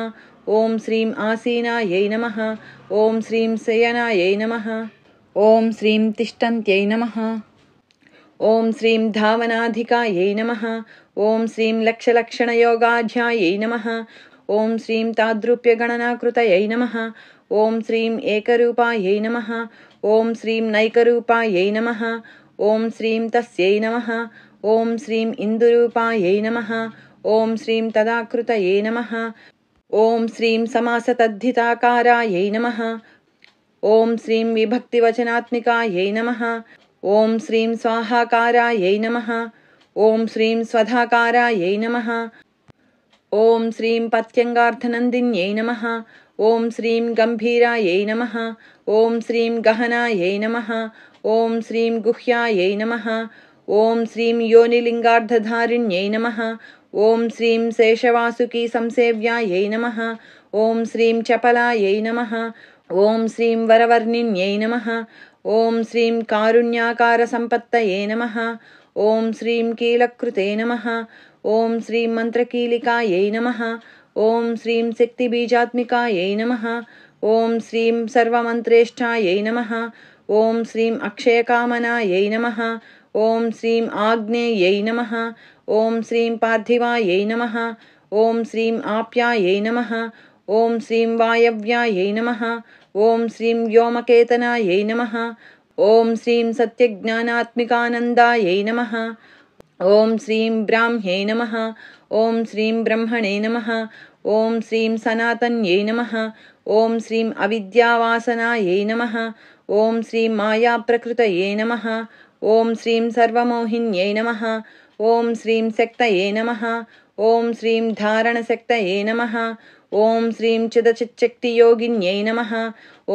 ॐ श्रीं आसीनायै नमः। ॐ श्रीं शयनायै नमः। ॐ श्रीं तिष्ठन्त्यै नमः। ॐ श्रीं धावनाधिकायै नमः। ॐ श्रीं लक्षलक्षणयोगाध्यायै नमः। ॐ श्रीं ताद्रूप्यगणनाकृतयै नमः। ॐ श्रीं एकरूपायै नमः। ॐ श्रीं नैकरूपायै नमः। ॐ श्रीं तस्यै नमः। ॐ श्रीं इन्दुरूपायै नमः। ॐ श्रीं तदाकृतये नमः। ॐ श्रीं समासतद्धिताकारायै नमः। ॐ श्रीं विभक्तिवचनात्मिकायै नमः। ॐ श्रीं स्वाहाकारायै नमः। ॐ श्रीं स्वधाकारायै नमः। ॐ श्रीं पत्यङ्गार्थनन्दिन्यै नमः। ॐ श्रीं गम्भीरायै नमः। ॐ श्रीं गहनायै नमः। ॐ श्रीं गुह्यायै नमः। ॐ श्रीं योनिलिङ्गार्धधारिण्यै नमः। ॐ श्रीं शेषवासुकी संसेव्यायै नमः। ॐ श्रीं चपलायै नमः। ॐ श्रीं वरवर्णिन्यै नमः। ॐ श्रीं कारुण्याकारसम्पत्तये नमः। ॐ श्रीं कीलकृते नमः। ॐ श्रीं मन्त्रकीलिकायै नमः। ॐ श्रीं शक्तिबीजात्मिकायै नमः। ॐ श्रीं सर्वमन्त्रेष्ठायै नमः। ॐ श्रीं अक्षयकामनायै नमः। ॐ श्रीं आग्नेयै नमः। ॐ श्रीं पार्थिवायै नमः। ॐ श्रीं आप्यायै नमः। ॐ श्रीं वायव्यायै नमः। ॐ श्रीं व्योमकेतनायै नमः। ॐ श्रीं सत्यज्ञानात्मिकानन्दायै नमः। ॐ श्रीं ब्राह्म्यै नमः। ॐ श्रीं ब्रह्मणे नमः। ॐ श्रीं सनातन्यै नमः। ॐ श्रीं अविद्यावासनायै नमः। ॐ श्रीं मायाप्रकृतये नमः। ॐ श्रीं सर्वमोहिन्यै नमः। ॐ श्रीं शक्तये नमः। ॐ श्रीं धारणशक्तये नमः। ॐ श्रीं चिदचिच्शक्तियोगिन्यै नमः।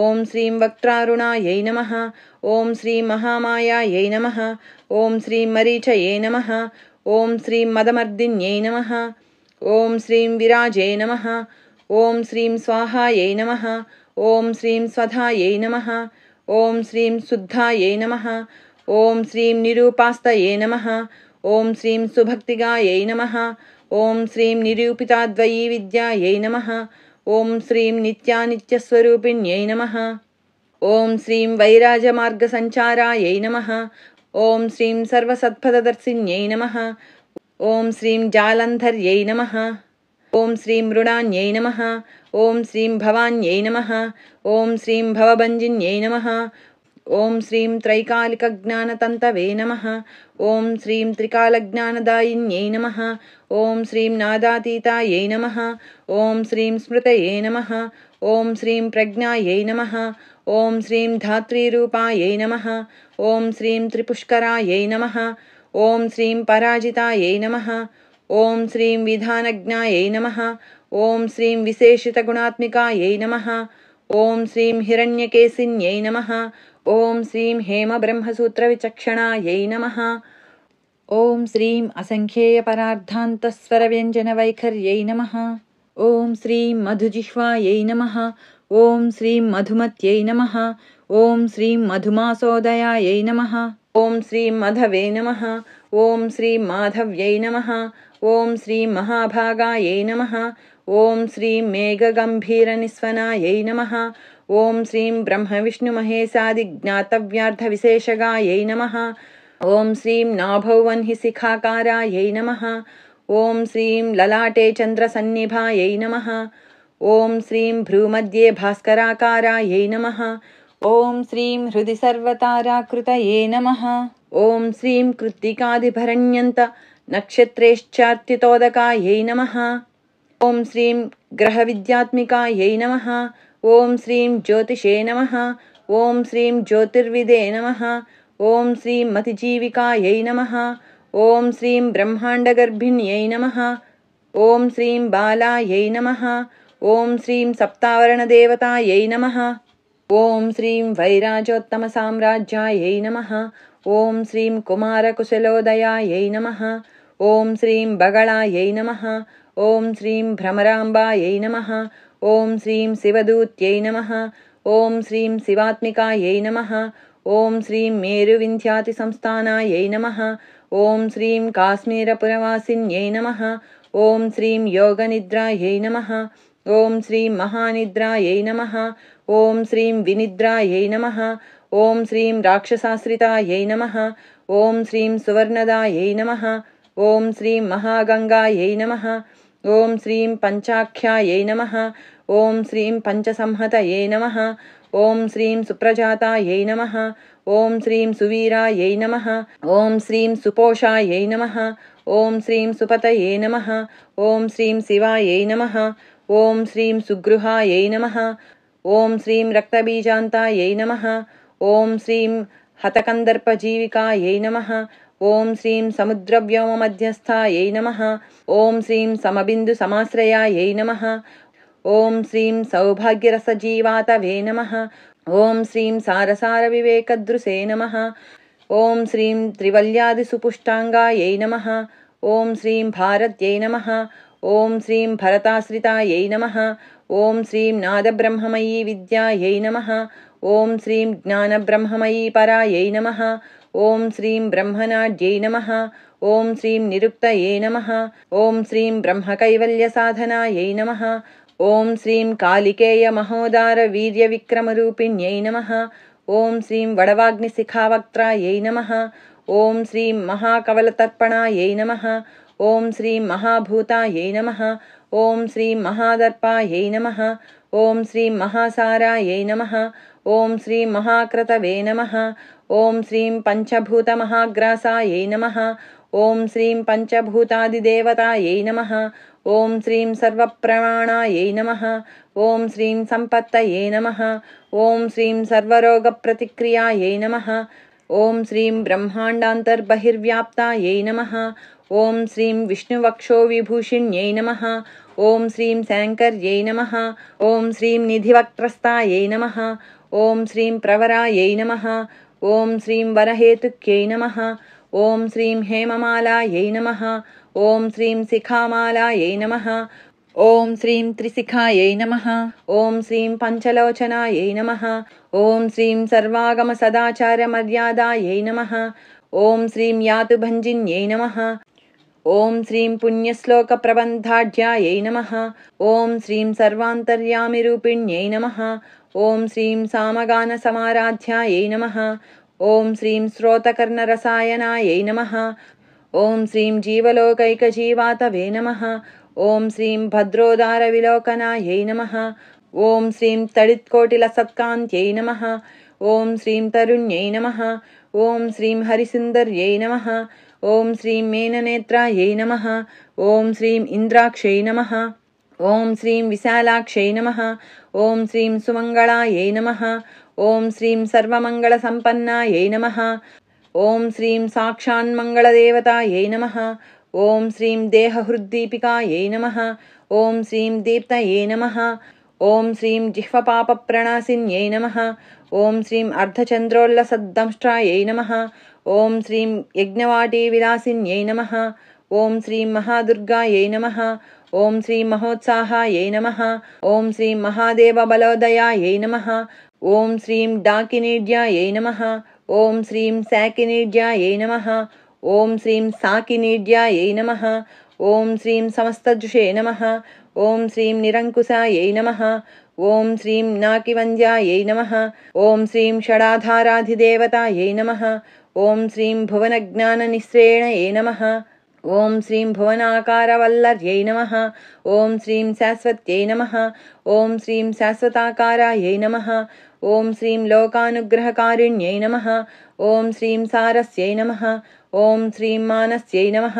ॐ श्रीं वक्त्रारुणायै नमः। ॐ श्रीं महामायायै नमः। ॐ श्रीं मरीचये नमः। ॐ श्रीं मदमर्दिन्यै नमः। ॐ श्रीं विराजे नमः। ॐ श्रीं स्वाहायै नमः। ॐ श्रीं स्वधायै नमः। ॐ श्रीं शुद्धायै नमः। ॐ श्रीं निरूपास्तये नमः। ॐ श्रीं सुभक्तिगायै नमः। ॐ श्रीं निरूपिताद्वयी विद्यायै नमः। ॐ श्रीं नित्यानित्यस्वरूपिण्यै नमः। ॐ श्रीं वैराजमार्गसञ्चारायै नमः। ॐ श्रीं सर्वसत्पथदर्शिन्यै नमः। ॐ श्रीं जालन्धर्यै नमः। ॐ श्रीं मृडान्यै नमः। ॐ श्रीं भवान्यै नमः। ॐ श्रीं भवभञ्जिन्यै नमः। ॐ श्रीं त्रैकालिकज्ञानतन्तवे नमः। ॐ श्रीं त्रिकालज्ञानदायिन्यै नमः। ॐ श्रीं नादातीतायै नमः। ॐ श्रीं स्मृतये नमः। ॐ श्रीं प्रज्ञायै नमः। ॐ श्रीं धात्रीरूपायै नमः। ॐ श्रीं त्रिपुष्करायै नमः। ॐ श्रीं पराजितायै नमः। ॐ श्रीं विधानज्ञायै नमः। ॐ श्रीं विशेषितगुणात्मिकायै नमः। ॐ श्रीं हिरण्यकेशिन्यै नमः। ॐ श्रीं हेमब्रह्मसूत्रविचक्षणायै नमः। ॐ श्रीं असङ्ख्येयपरार्धान्तस्वरव्यञ्जनवैखर्यै नमः। ॐ श्रीं मधुजिह्वायै नमः। ॐ श्रीं मधुमत्यै नमः। ॐ श्रीं मधुमासोदयायै नमः। ॐ श्रीं मधवे नमः। ॐ श्रीं माधव्यै नमः। ॐ श्रीं महाभागायै नमः। ॐ श्रीं मेघगम्भीरनिस्वनायै नमः। ॐ श्रीं ब्रह्मविष्णुमहेशादिज्ञातव्यार्थविशेषगायै नमः। ॐ श्रीं नाभौ वह्निशिखाकारायै नमः। ॐ श्रीं ललाटे चन्द्रसन्निभायै नमः। ॐ श्रीं भ्रूमध्ये भास्कराकारायै नमः। ॐ श्रीं हृदि सर्वताराकृतये नमः। ॐ श्रीं कृत्तिकादिभरण्यन्तनक्षत्रेश्चार्तितोदकायै नमः। ॐ श्रीं ग्रहविद्यात्मिकायै नमः। ॐ श्रीं ज्योतिषे नमः। ॐ श्रीं ज्योतिर्विदे नमः। ॐ श्रीं मतिजीविकायै नमः। ॐ श्रीं ब्रह्माण्डगर्भिण्यै नमः। ॐ श्रीं बालायै नमः। ॐ श्रीं सप्तावरणदेवतायै नमः। ॐ श्रीं वैराजोत्तमसाम्राज्यायै नमः। ॐ श्रीं कुमारकुशलोदयायै नमः। ॐ श्रीं बगलायै नमः। ॐ श्रीं भ्रमराम्बायै नमः। ॐ श्रीं शिवदूत्यै नमः। ॐ श्रीं शिवात्मिकायै नमः। ॐ श्रीं मेरुविन्ध्यातिसंस्थानायै नमः। ॐ श्रीं काश्मीरपुरवासिन्यै नमः। ॐ श्रीं योगनिद्रायै नमः। ॐ श्रीं महानिद्रायै नमः। ॐ श्रीं विनिद्रायै नमः। ॐ श्रीं राक्षसाश्रितायै नमः। ॐ श्रीं सुवर्णदायै नमः। ॐ श्रीं महागङ्गायै नमः। ॐ श्रीं पञ्चाख्यायै नमः। ॐ श्रीं पञ्चसंहतये नमः। ॐ श्रीं सुप्रजातायै नमः। ॐ श्रीं सुवीरायै नमः। ॐ श्रीं सुपोषायै नमः। ॐ श्रीं सुपतये नमः। ॐ श्रीं शिवायै नमः। ॐ श्रीं सुगृहायै नमः। ॐ श्रीं रक्तबीजान्तायै नमः। ॐ श्रीं हतकन्दर्पजीविकायै नमः। ॐ श्रीं समुद्रव्योममध्यस्थायै नमः। ॐ श्रीं समबिन्दुसमाश्रयायै नमः। ॐ श्रीं सौभाग्यरसजीवातवे नमः। ॐ श्रीं सारसारविवेकदृशे नमः। ॐ श्रीं त्रिवल्यादिसुपुष्टाङ्गायै नमः। ॐ श्रीं भारत्यै नमः। ॐ श्रीं भरताश्रितायै नमः। ॐ श्रीं नादब्रह्ममयी विद्यायै नमः। ॐ श्रीं ज्ञानब्रह्ममयी परायै नमः। ॐ श्रीं ब्रह्मनाड्यै नमः। ॐ श्रीं निरुक्तये नमः। ॐ श्रीं ब्रह्मकैवल्यसाधनायै नमः। ॐ श्रीं कालिकेयमहोदारवीर्यविक्रमरूपिण्यै नमः। ॐ श्रीं वडवाग्निशिखावक्त्रायै नमः। ॐ श्रीं महाकवलतर्पणायै नमः। ॐ श्रीं महाभूतायै नमः। ॐ श्रीं महादर्पायै नमः। ॐ श्रीं महासारायै नमः। ॐ श्रीं महाक्रतवे नमः। ॐ श्रीं पञ्चभूतमहाग्रासायै नमः। ॐ श्रीं पञ्चभूतादिदेवतायै नमः। ॐ श्रीं सर्वप्रमाणायै नमः। ॐ श्रीं सम्पत्तये नमः। ॐ श्रीं सर्वरोगप्रतिक्रियायै नमः। ॐ श्रीं ब्रह्माण्डान्तर्बहिर्व्याप्तायै नमः। ॐ श्रीं विष्णुवक्षोविभूषिण्यै नमः। ॐ श्रीं शङ्कर्यै नमः। ॐ श्रीं निधिवक्त्रस्थायै नमः। ॐ श्रीं प्रवरायै नमः। ॐ श्रीं वरहेतुक्यै नमः। ॐ श्रीं हेममालायै नमः। ॐ श्रीं शिखामालायै नमः। ॐ श्रीं त्रिशिखायै नमः। ॐ श्रीं पञ्चलोचनायै नमः। ॐ श्रीं सर्वागमसदाचारमर्यादायै नमः। ॐ श्रीं यातुभञ्जिन्यै नमः। ॐ श्रीं पुण्यश्लोकप्रबन्धाढ्यायै नमः। ॐ श्रीं सर्वान्तर्यामिरूपिण्यै नमः। ॐ श्रीं सामगानसमाराध्यायै नमः। ॐ श्रीं श्रोतकर्णरसायनायै नमः। ॐ श्रीं जीवलोकैकजीवातवे नमः। ॐ श्रीं भद्रोदारविलोकनायै नमः। ॐ श्रीं तडित्कोटिलसत्कान्त्यै नमः। ॐ श्रीं तरुण्यै नमः। ॐ श्रीं हरिसुन्दर्यै नमः। ॐ श्रीं मेननेत्रायै नमः। ॐ श्रीं इन्द्राक्षै नमः। ॐ श्रीं विशालाक्षै नमः। ॐ श्रीं सुमङ्गलायै नमः। ॐ श्रीं सर्वमङ्गलसम्पन्नायै नमः। ॐ श्रीं साक्षान्मङ्गलदेवतायै नमः। ॐ श्रीं देहहृद्दीपिकायै नमः। ॐ श्रीं दीप्तये नमः। ॐ श्रीं जिह्वपापप्रणाशिन्यै नमः। ॐ श्रीं अर्धचन्द्रोल्लसद्दंष्ट्रायै नमः। ॐ श्रीं यज्ञवाटीविलासिन्यै नमः। ॐ श्रीं महादुर्गायै नमः। ॐ श्रीं महोत्साहायै नमः। ॐ श्रीं महादेवबलोदयायै नमः। ॐ श्रीं डाकिनीड्यायै नमः। ॐ श्रीं शाकिनीड्यायै नमः। ॐ श्रीं साकिनीड्यायै नमः। ॐ श्रीं समस्तजुषे नमः। ॐ श्रीं निरङ्कुशायै नमः। ॐ श्रीं नाकिवन्द्यायै नमः। ॐ श्रीं षडाधाराधिदेवतायै नमः। ॐ श्रीं भुवनज्ञाननिःस्रेणये नमः। ॐ श्रीं भुवनाकारवल्लर्यै नमः। ॐ श्रीं शाश्वत्यै नमः। ॐ श्रीं शाश्वताकारायै नमः। ॐ श्रीं लोकानुग्रहकारिण्यै नमः। ॐ श्रीं सारस्यै नमः। ॐ श्रीं मानस्यै नमः।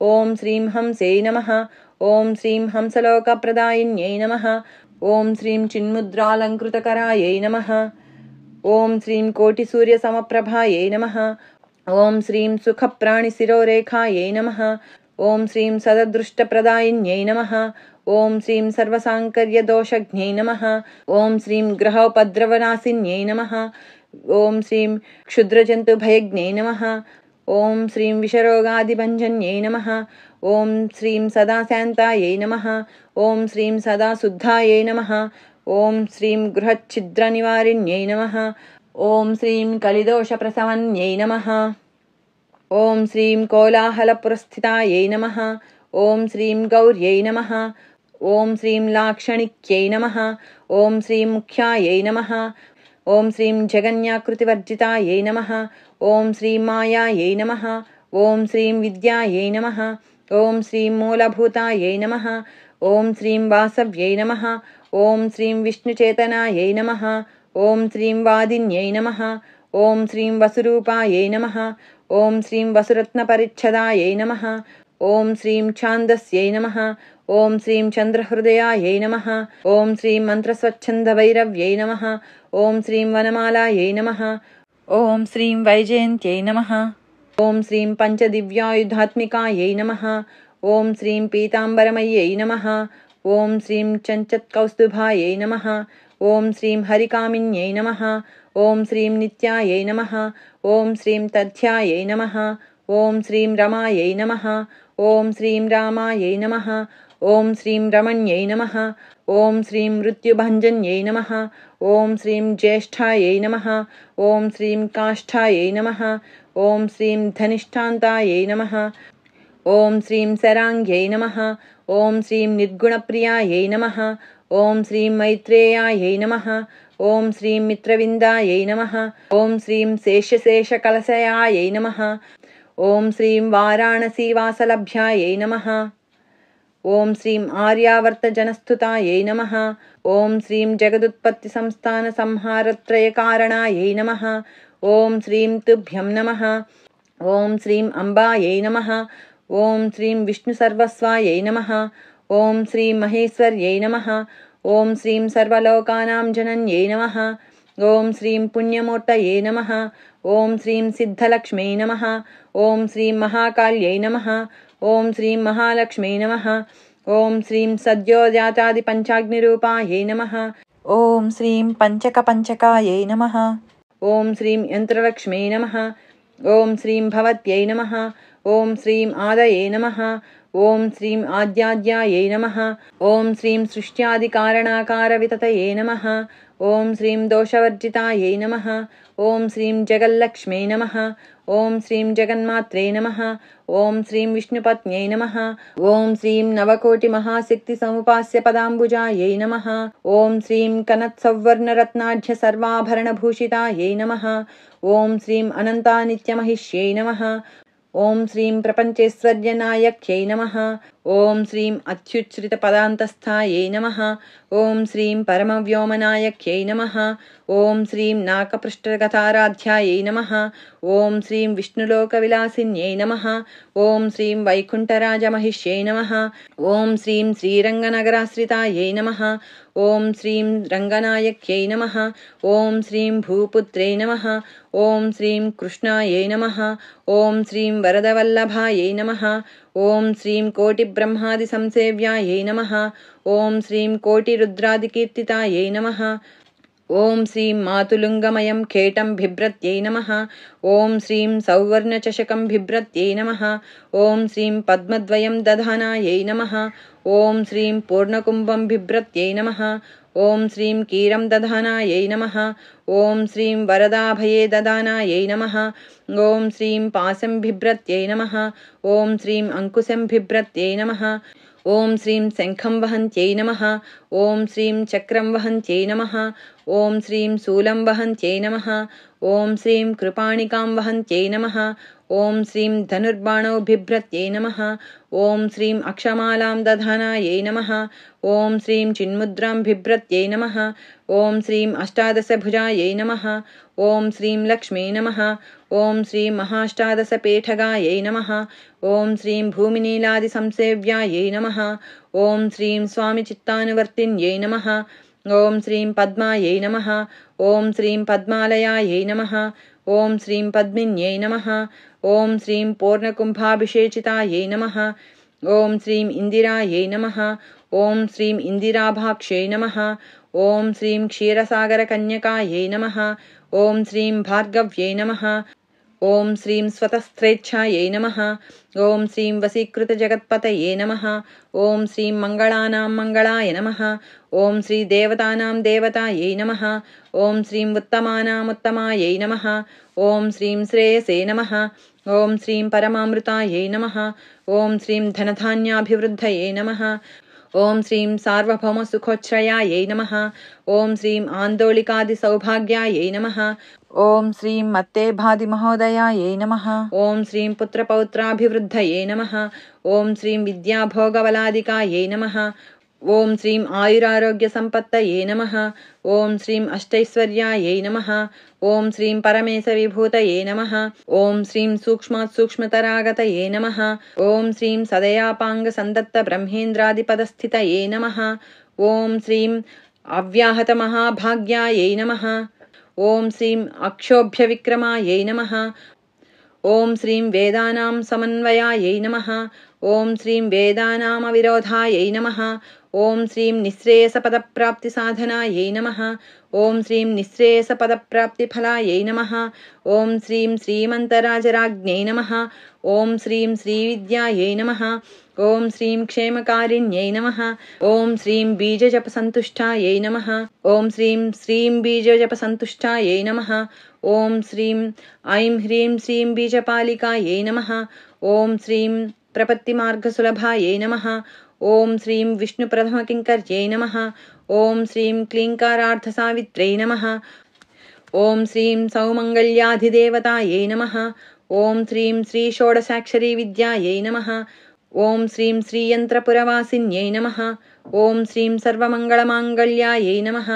ॐ श्रीं हंसै नमः। ॐ श्रीं हंसलोकप्रदायिन्यै नमः। ॐ श्रीं चिन्मुद्रालङ्कृतकरायै नमः। ॐ श्रीं कोटिसूर्यसमप्रभायै नमः। ॐ श्रीं सुखप्राणिशिरोरेखायै नमः। ॐ श्रीं सददृष्टप्रदायिन्यै नमः। ॐ श्रीं सर्वसाङ्कर्यदोषज्ञै नमः। ॐ श्रीं ग्रहोपद्रवनाशिन्यै नमः। ॐ श्रीं क्षुद्रजन्तुभयज्ञै नमः। ॐ श्रीं विषरोगादिभञ्जन्यै नमः। ॐ श्रीं सदाशान्तायै नमः। ॐ श्रीं सदाशुद्धायै नमः। ॐ श्रीं गृहच्छिद्रनिवारिण्यै नमः। ॐ श्रीं कलिदोषप्रशमन्यै नमः। ॐ श्रीं कोलाहलपुरस्थितायै नमः। ॐ श्रीं गौर्यै नमः। ॐ श्रीं लाक्षणिक्यै नमः। ॐ श्रीं मुख्यायै नमः। ॐ श्रीं जगन्याकृतिवर्जितायै नमः। ॐ श्रीं मायायै नमः। ॐ श्रीं विद्यायै नमः। ॐ श्रीं मूलभूतायै नमः। ॐ श्रीं वासव्यै नमः। ॐ श्रीं विष्णुचेतनायै नमः। ॐ श्रीं वादिन्यै नमः। ॐ श्रीं वसुरूपायै नमः। ॐ श्रीं वसुरत्नपरिच्छदायै नमः। ॐ श्रीं छान्दस्यै नमः। ॐ श्रीं चन्द्रहृदयायै नमः। ॐ श्रीं मन्त्रस्वच्छन्दभैरव्यै नमः। ॐ श्रीं वनमालायै नमः। ॐ श्रीं वैजयन्त्यै नमः। ॐ श्रीं पञ्चदिव्यायुधात्मिकायै नमः। ॐ श्रीं पीताम्बरमय्यै नमः। ॐ श्रीं चञ्चत्कौस्तुभायै नमः। ॐ श्रीं हरिकामिन्यै नमः। ॐ श्रीं नित्यायै नमः। ॐ श्रीं तथ्यायै नमः। ॐ श्रीं रमायै नमः। ॐ श्रीं रामायै नमः। ॐ श्रीं रमण्यै नमः। ॐ श्रीं मृत्युभञ्जन्यै नमः। ॐ श्रीं ज्येष्ठायै नमः। ॐ श्रीं काष्ठायै नमः। ॐ श्रीं धनिष्ठान्तायै नमः। ॐ श्रीं शराङ्ग्यै नमः। ॐ श्रीं निर्गुणप्रियायै नमः। ॐ श्रीं मैत्रेयायै नमः। ॐ श्रीं मित्रविन्दायै नमः। ॐ श्रीं शेषशेषकलशयायै नमः। ॐ श्रीं वाराणसीवासलभ्यायै नमः। ॐ श्रीं आर्यावर्तजनस्तुतायै नमः। ॐ श्रीं जगदुत्पत्तिसंस्थानसंहारत्रयकारणायै नमः। ॐ श्रीं तुभ्यं नमः। ॐ श्रीं अम्बायै नमः। ॐ श्रीं विष्णुसर्वस्वायै नमः। ॐ श्रीं महेश्वर्यै नमः। ॐ श्रीं सर्वलोकानां जनन्यै नमः। ॐ श्रीं पुण्यमूर्तये नमः। ॐ श्रीं सिद्धलक्ष्म्यै नमः। ॐ श्रीं महाकाल्यै नमः। ॐ श्रीं महालक्ष्म्यै नमः। ॐ श्रीं सद्योजातादिपञ्चाग्निरूपायै नमः। ॐ श्रीं पञ्चकपञ्चकायै नमः। ॐ श्रीं यन्त्रलक्ष्म्यै नमः। ॐ श्रीं भवत्यै नमः। ॐ श्रीं आदये नमः। ॐ श्रीं आद्याद्यायै नमः। ॐ श्रीं सृष्ट्यादिकारणाकारविततये नमः। ॐ श्रीं दोषवर्जितायै नमः। ॐ श्रीं जगल्लक्ष्म्यै नमः। ॐ श्रीं जगन्मात्रे नमः। ॐ श्रीं विष्णुपत्न्यै नमः। ॐ श्रीं नवकोटिमहाशक्तिसमुपास्यपदाम्बुजायै नमः। ॐ श्रीं कनत्सौवर्णरत्नाढ्यसर्वाभरणभूषितायै नमः। ॐ श्रीं अनन्तानित्यमहिष्यै नमः। ॐ श्रीं प्रपञ्चेश्वर्यनायक्यै नमः। ॐ श्रीं अत्युच्छ्रितपदान्तस्थायै नमः। ॐ श्रीं परमव्योमनायक्यै नमः। ॐ श्रीं नाकपृष्ठगताराध्यायै नमः। ॐ श्रीं विष्णुलोकविलासिन्यै नमः। ॐ श्रीं वैकुण्ठराजमहिष्यै नमः। ॐ श्रीं श्रीरङ्गनगराश्रितायै नमः। ॐ श्रीं रङ्गनायक्यै नमः। ॐ श्रीं भूपुत्रै नमः। ॐ श्रीं कृष्णायै नमः। ॐ श्रीं वरदवल्लभायै नमः। ॐ श्रीं कोटिब्रह्मादिसंसेव्यायै नमः। ॐ श्रीं कोटिरुद्रादिकीर्तितायै नमः। ॐ श्रीं मातुलुङ्गमयं खेटं बिभ्रत्यै नमः। ॐ श्रीं सौवर्णचषकं बिभ्रत्यै नमः। ॐ श्रीं पद्मद्वयं दधानायै नमः। ॐ श्रीं पूर्णकुम्भं बिभ्रत्यै नमः। ॐ श्रीं कीरं दधानायै नमः। ॐ श्रीं वरदाभये ददानायै नमः। ॐ श्रीं पाशं बिभ्रत्यै नमः। ॐ श्रीं अङ्कुशं बिभ्रत्यै नमः। ॐ श्रीं शङ्खं वहन्त्यै नमः। ॐ श्रीं चक्रं वहन्त्यै नमः। ॐ श्रीं शूलं वहन्त्यै नमः। ॐ श्रीं कृपाणिकां वहन्त्यै नमः। ॐ श्रीं धनुर्बाणौ बिभ्रत्यै नमः। ॐ श्रीं अक्षमालां दधानायै नमः। ॐ श्रीं चिन्मुद्रां बिभ्रत्यै नमः। ॐ श्रीं अष्टादशभुजायै नमः। ॐ श्रीं लक्ष्म्यै नमः। ॐ श्रीं महाष्टादशपेठगायै नमः। ॐ श्रीं भूमिनीलादिसंसेव्यायै नमः। ॐ श्रीं स्वामिचित्तानुवर्तिन्यै नमः। ॐ श्रीं पद्मायै नमः। ॐ श्रीं पद्मालयायै नमः। ॐ श्रीं पद्मिन्यै नमः। ॐ श्रीं पूर्णकुम्भाभिषेचितायै नमः। ॐ श्रीं इन्दिरायै नमः। ॐ श्रीं इन्दिराभाक्ष्यै नमः। ॐ श्रीं क्षीरसागरकन्यकायै नमः। ॐ श्रीं भार्गव्यै नमः। ॐ श्रीं स्वतस्त्रेच्छायै नमः। ॐ श्रीं वसीकृतजगत्पतये नमः। ॐ श्रीं मङ्गलानां मङ्गलाय नमः। ॐ श्रीदेवतानां देवतायै नमः। ॐ श्रीं उत्तमानामुत्तमायै नमः। ॐ श्रीं श्रेयसे नमः। ॐ श्रीं परमामृतायै नमः। ॐ श्रीं धनधान्याभिवृद्धये नमः। ॐ श्रीं सार्वभौमसुखोच्छ्रयायै नमः। ॐ श्रीं आन्दोलिकादिसौभाग्यायै नमः। ॐ श्रीं मत्तेभादिमहोदयायै नमः। ॐ श्रीं पुत्रपौत्राभिवृद्धये नमः। ॐ श्रीं विद्याभोगबलादिकायै नमः। ॐ श्रीं आयुरारोग्यसम्पत्तये नमः। ॐ श्रीं अष्टैश्वर्यायै नमः। ॐ श्रीं परमेशविभूतये नमः। ॐ श्रीं सूक्ष्मात् सूक्ष्मतरागतये नमः। ॐ श्रीं सदयापाङ्गसन्दत्तब्रह्मेन्द्रादिपदस्थितये नमः। ॐ श्रीं अव्याहतमहाभाग्यायै नमः। ॐ श्रीं अक्षोभ्यविक्रमायै नमः। ॐ श्रीं वेदानां समन्वयायै नमः। ॐ श्रीं वेदानामविरोधायै नमः। ॐ श्रीं निःश्रेयसपदप्राप्तिसाधनायै नमः। ॐ श्रीं निःश्रेयसपदप्राप्तिफलायै नमः। ॐ श्रीं श्रीमन्तराजराज्ञै नमः। ॐ श्रीं श्रीविद्यायै नमः। ॐ श्रीं क्षेमकारिण्यै नमः। ॐ श्रीं बीजजपसन्तुष्टायै नमः। ॐ श्रीं बीजजपसन्तुष्टायै नमः। ॐ श्रीं ऐं ह्रीं श्रीं बीजपालिकायै नमः। ॐ श्रीं प्रपत्तिमार्गसुलभायै नमः। ॐ श्रीं विष्णुप्रथमकिङ्कर्यै नमः। ॐ श्रीं क्लीङ्कारार्थसावित्र्यै नमः। ॐ श्रीं सौमङ्गल्याधिदेवतायै नमः। ॐ श्रीं श्रीषोडशाक्षरीविद्यायै नमः। ॐ श्रीं श्रीयन्त्रपुरवासिन्यै नमः। ॐ श्रीं सर्वमङ्गलमाङ्गल्यायै नमः।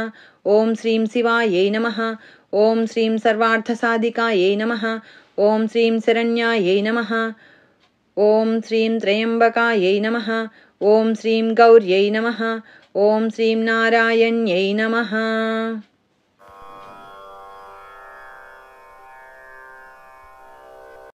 ॐ श्रीं शिवायै नमः। ॐ श्रीं सर्वार्थसाधिकायै नमः। ॐ श्रीं शरण्यायै नमः। ॐ श्रीं त्र्यम्बकायै नमः। ॐ श्रीं गौर्यै नमः। ॐ श्रीं नारायण्यै नमः।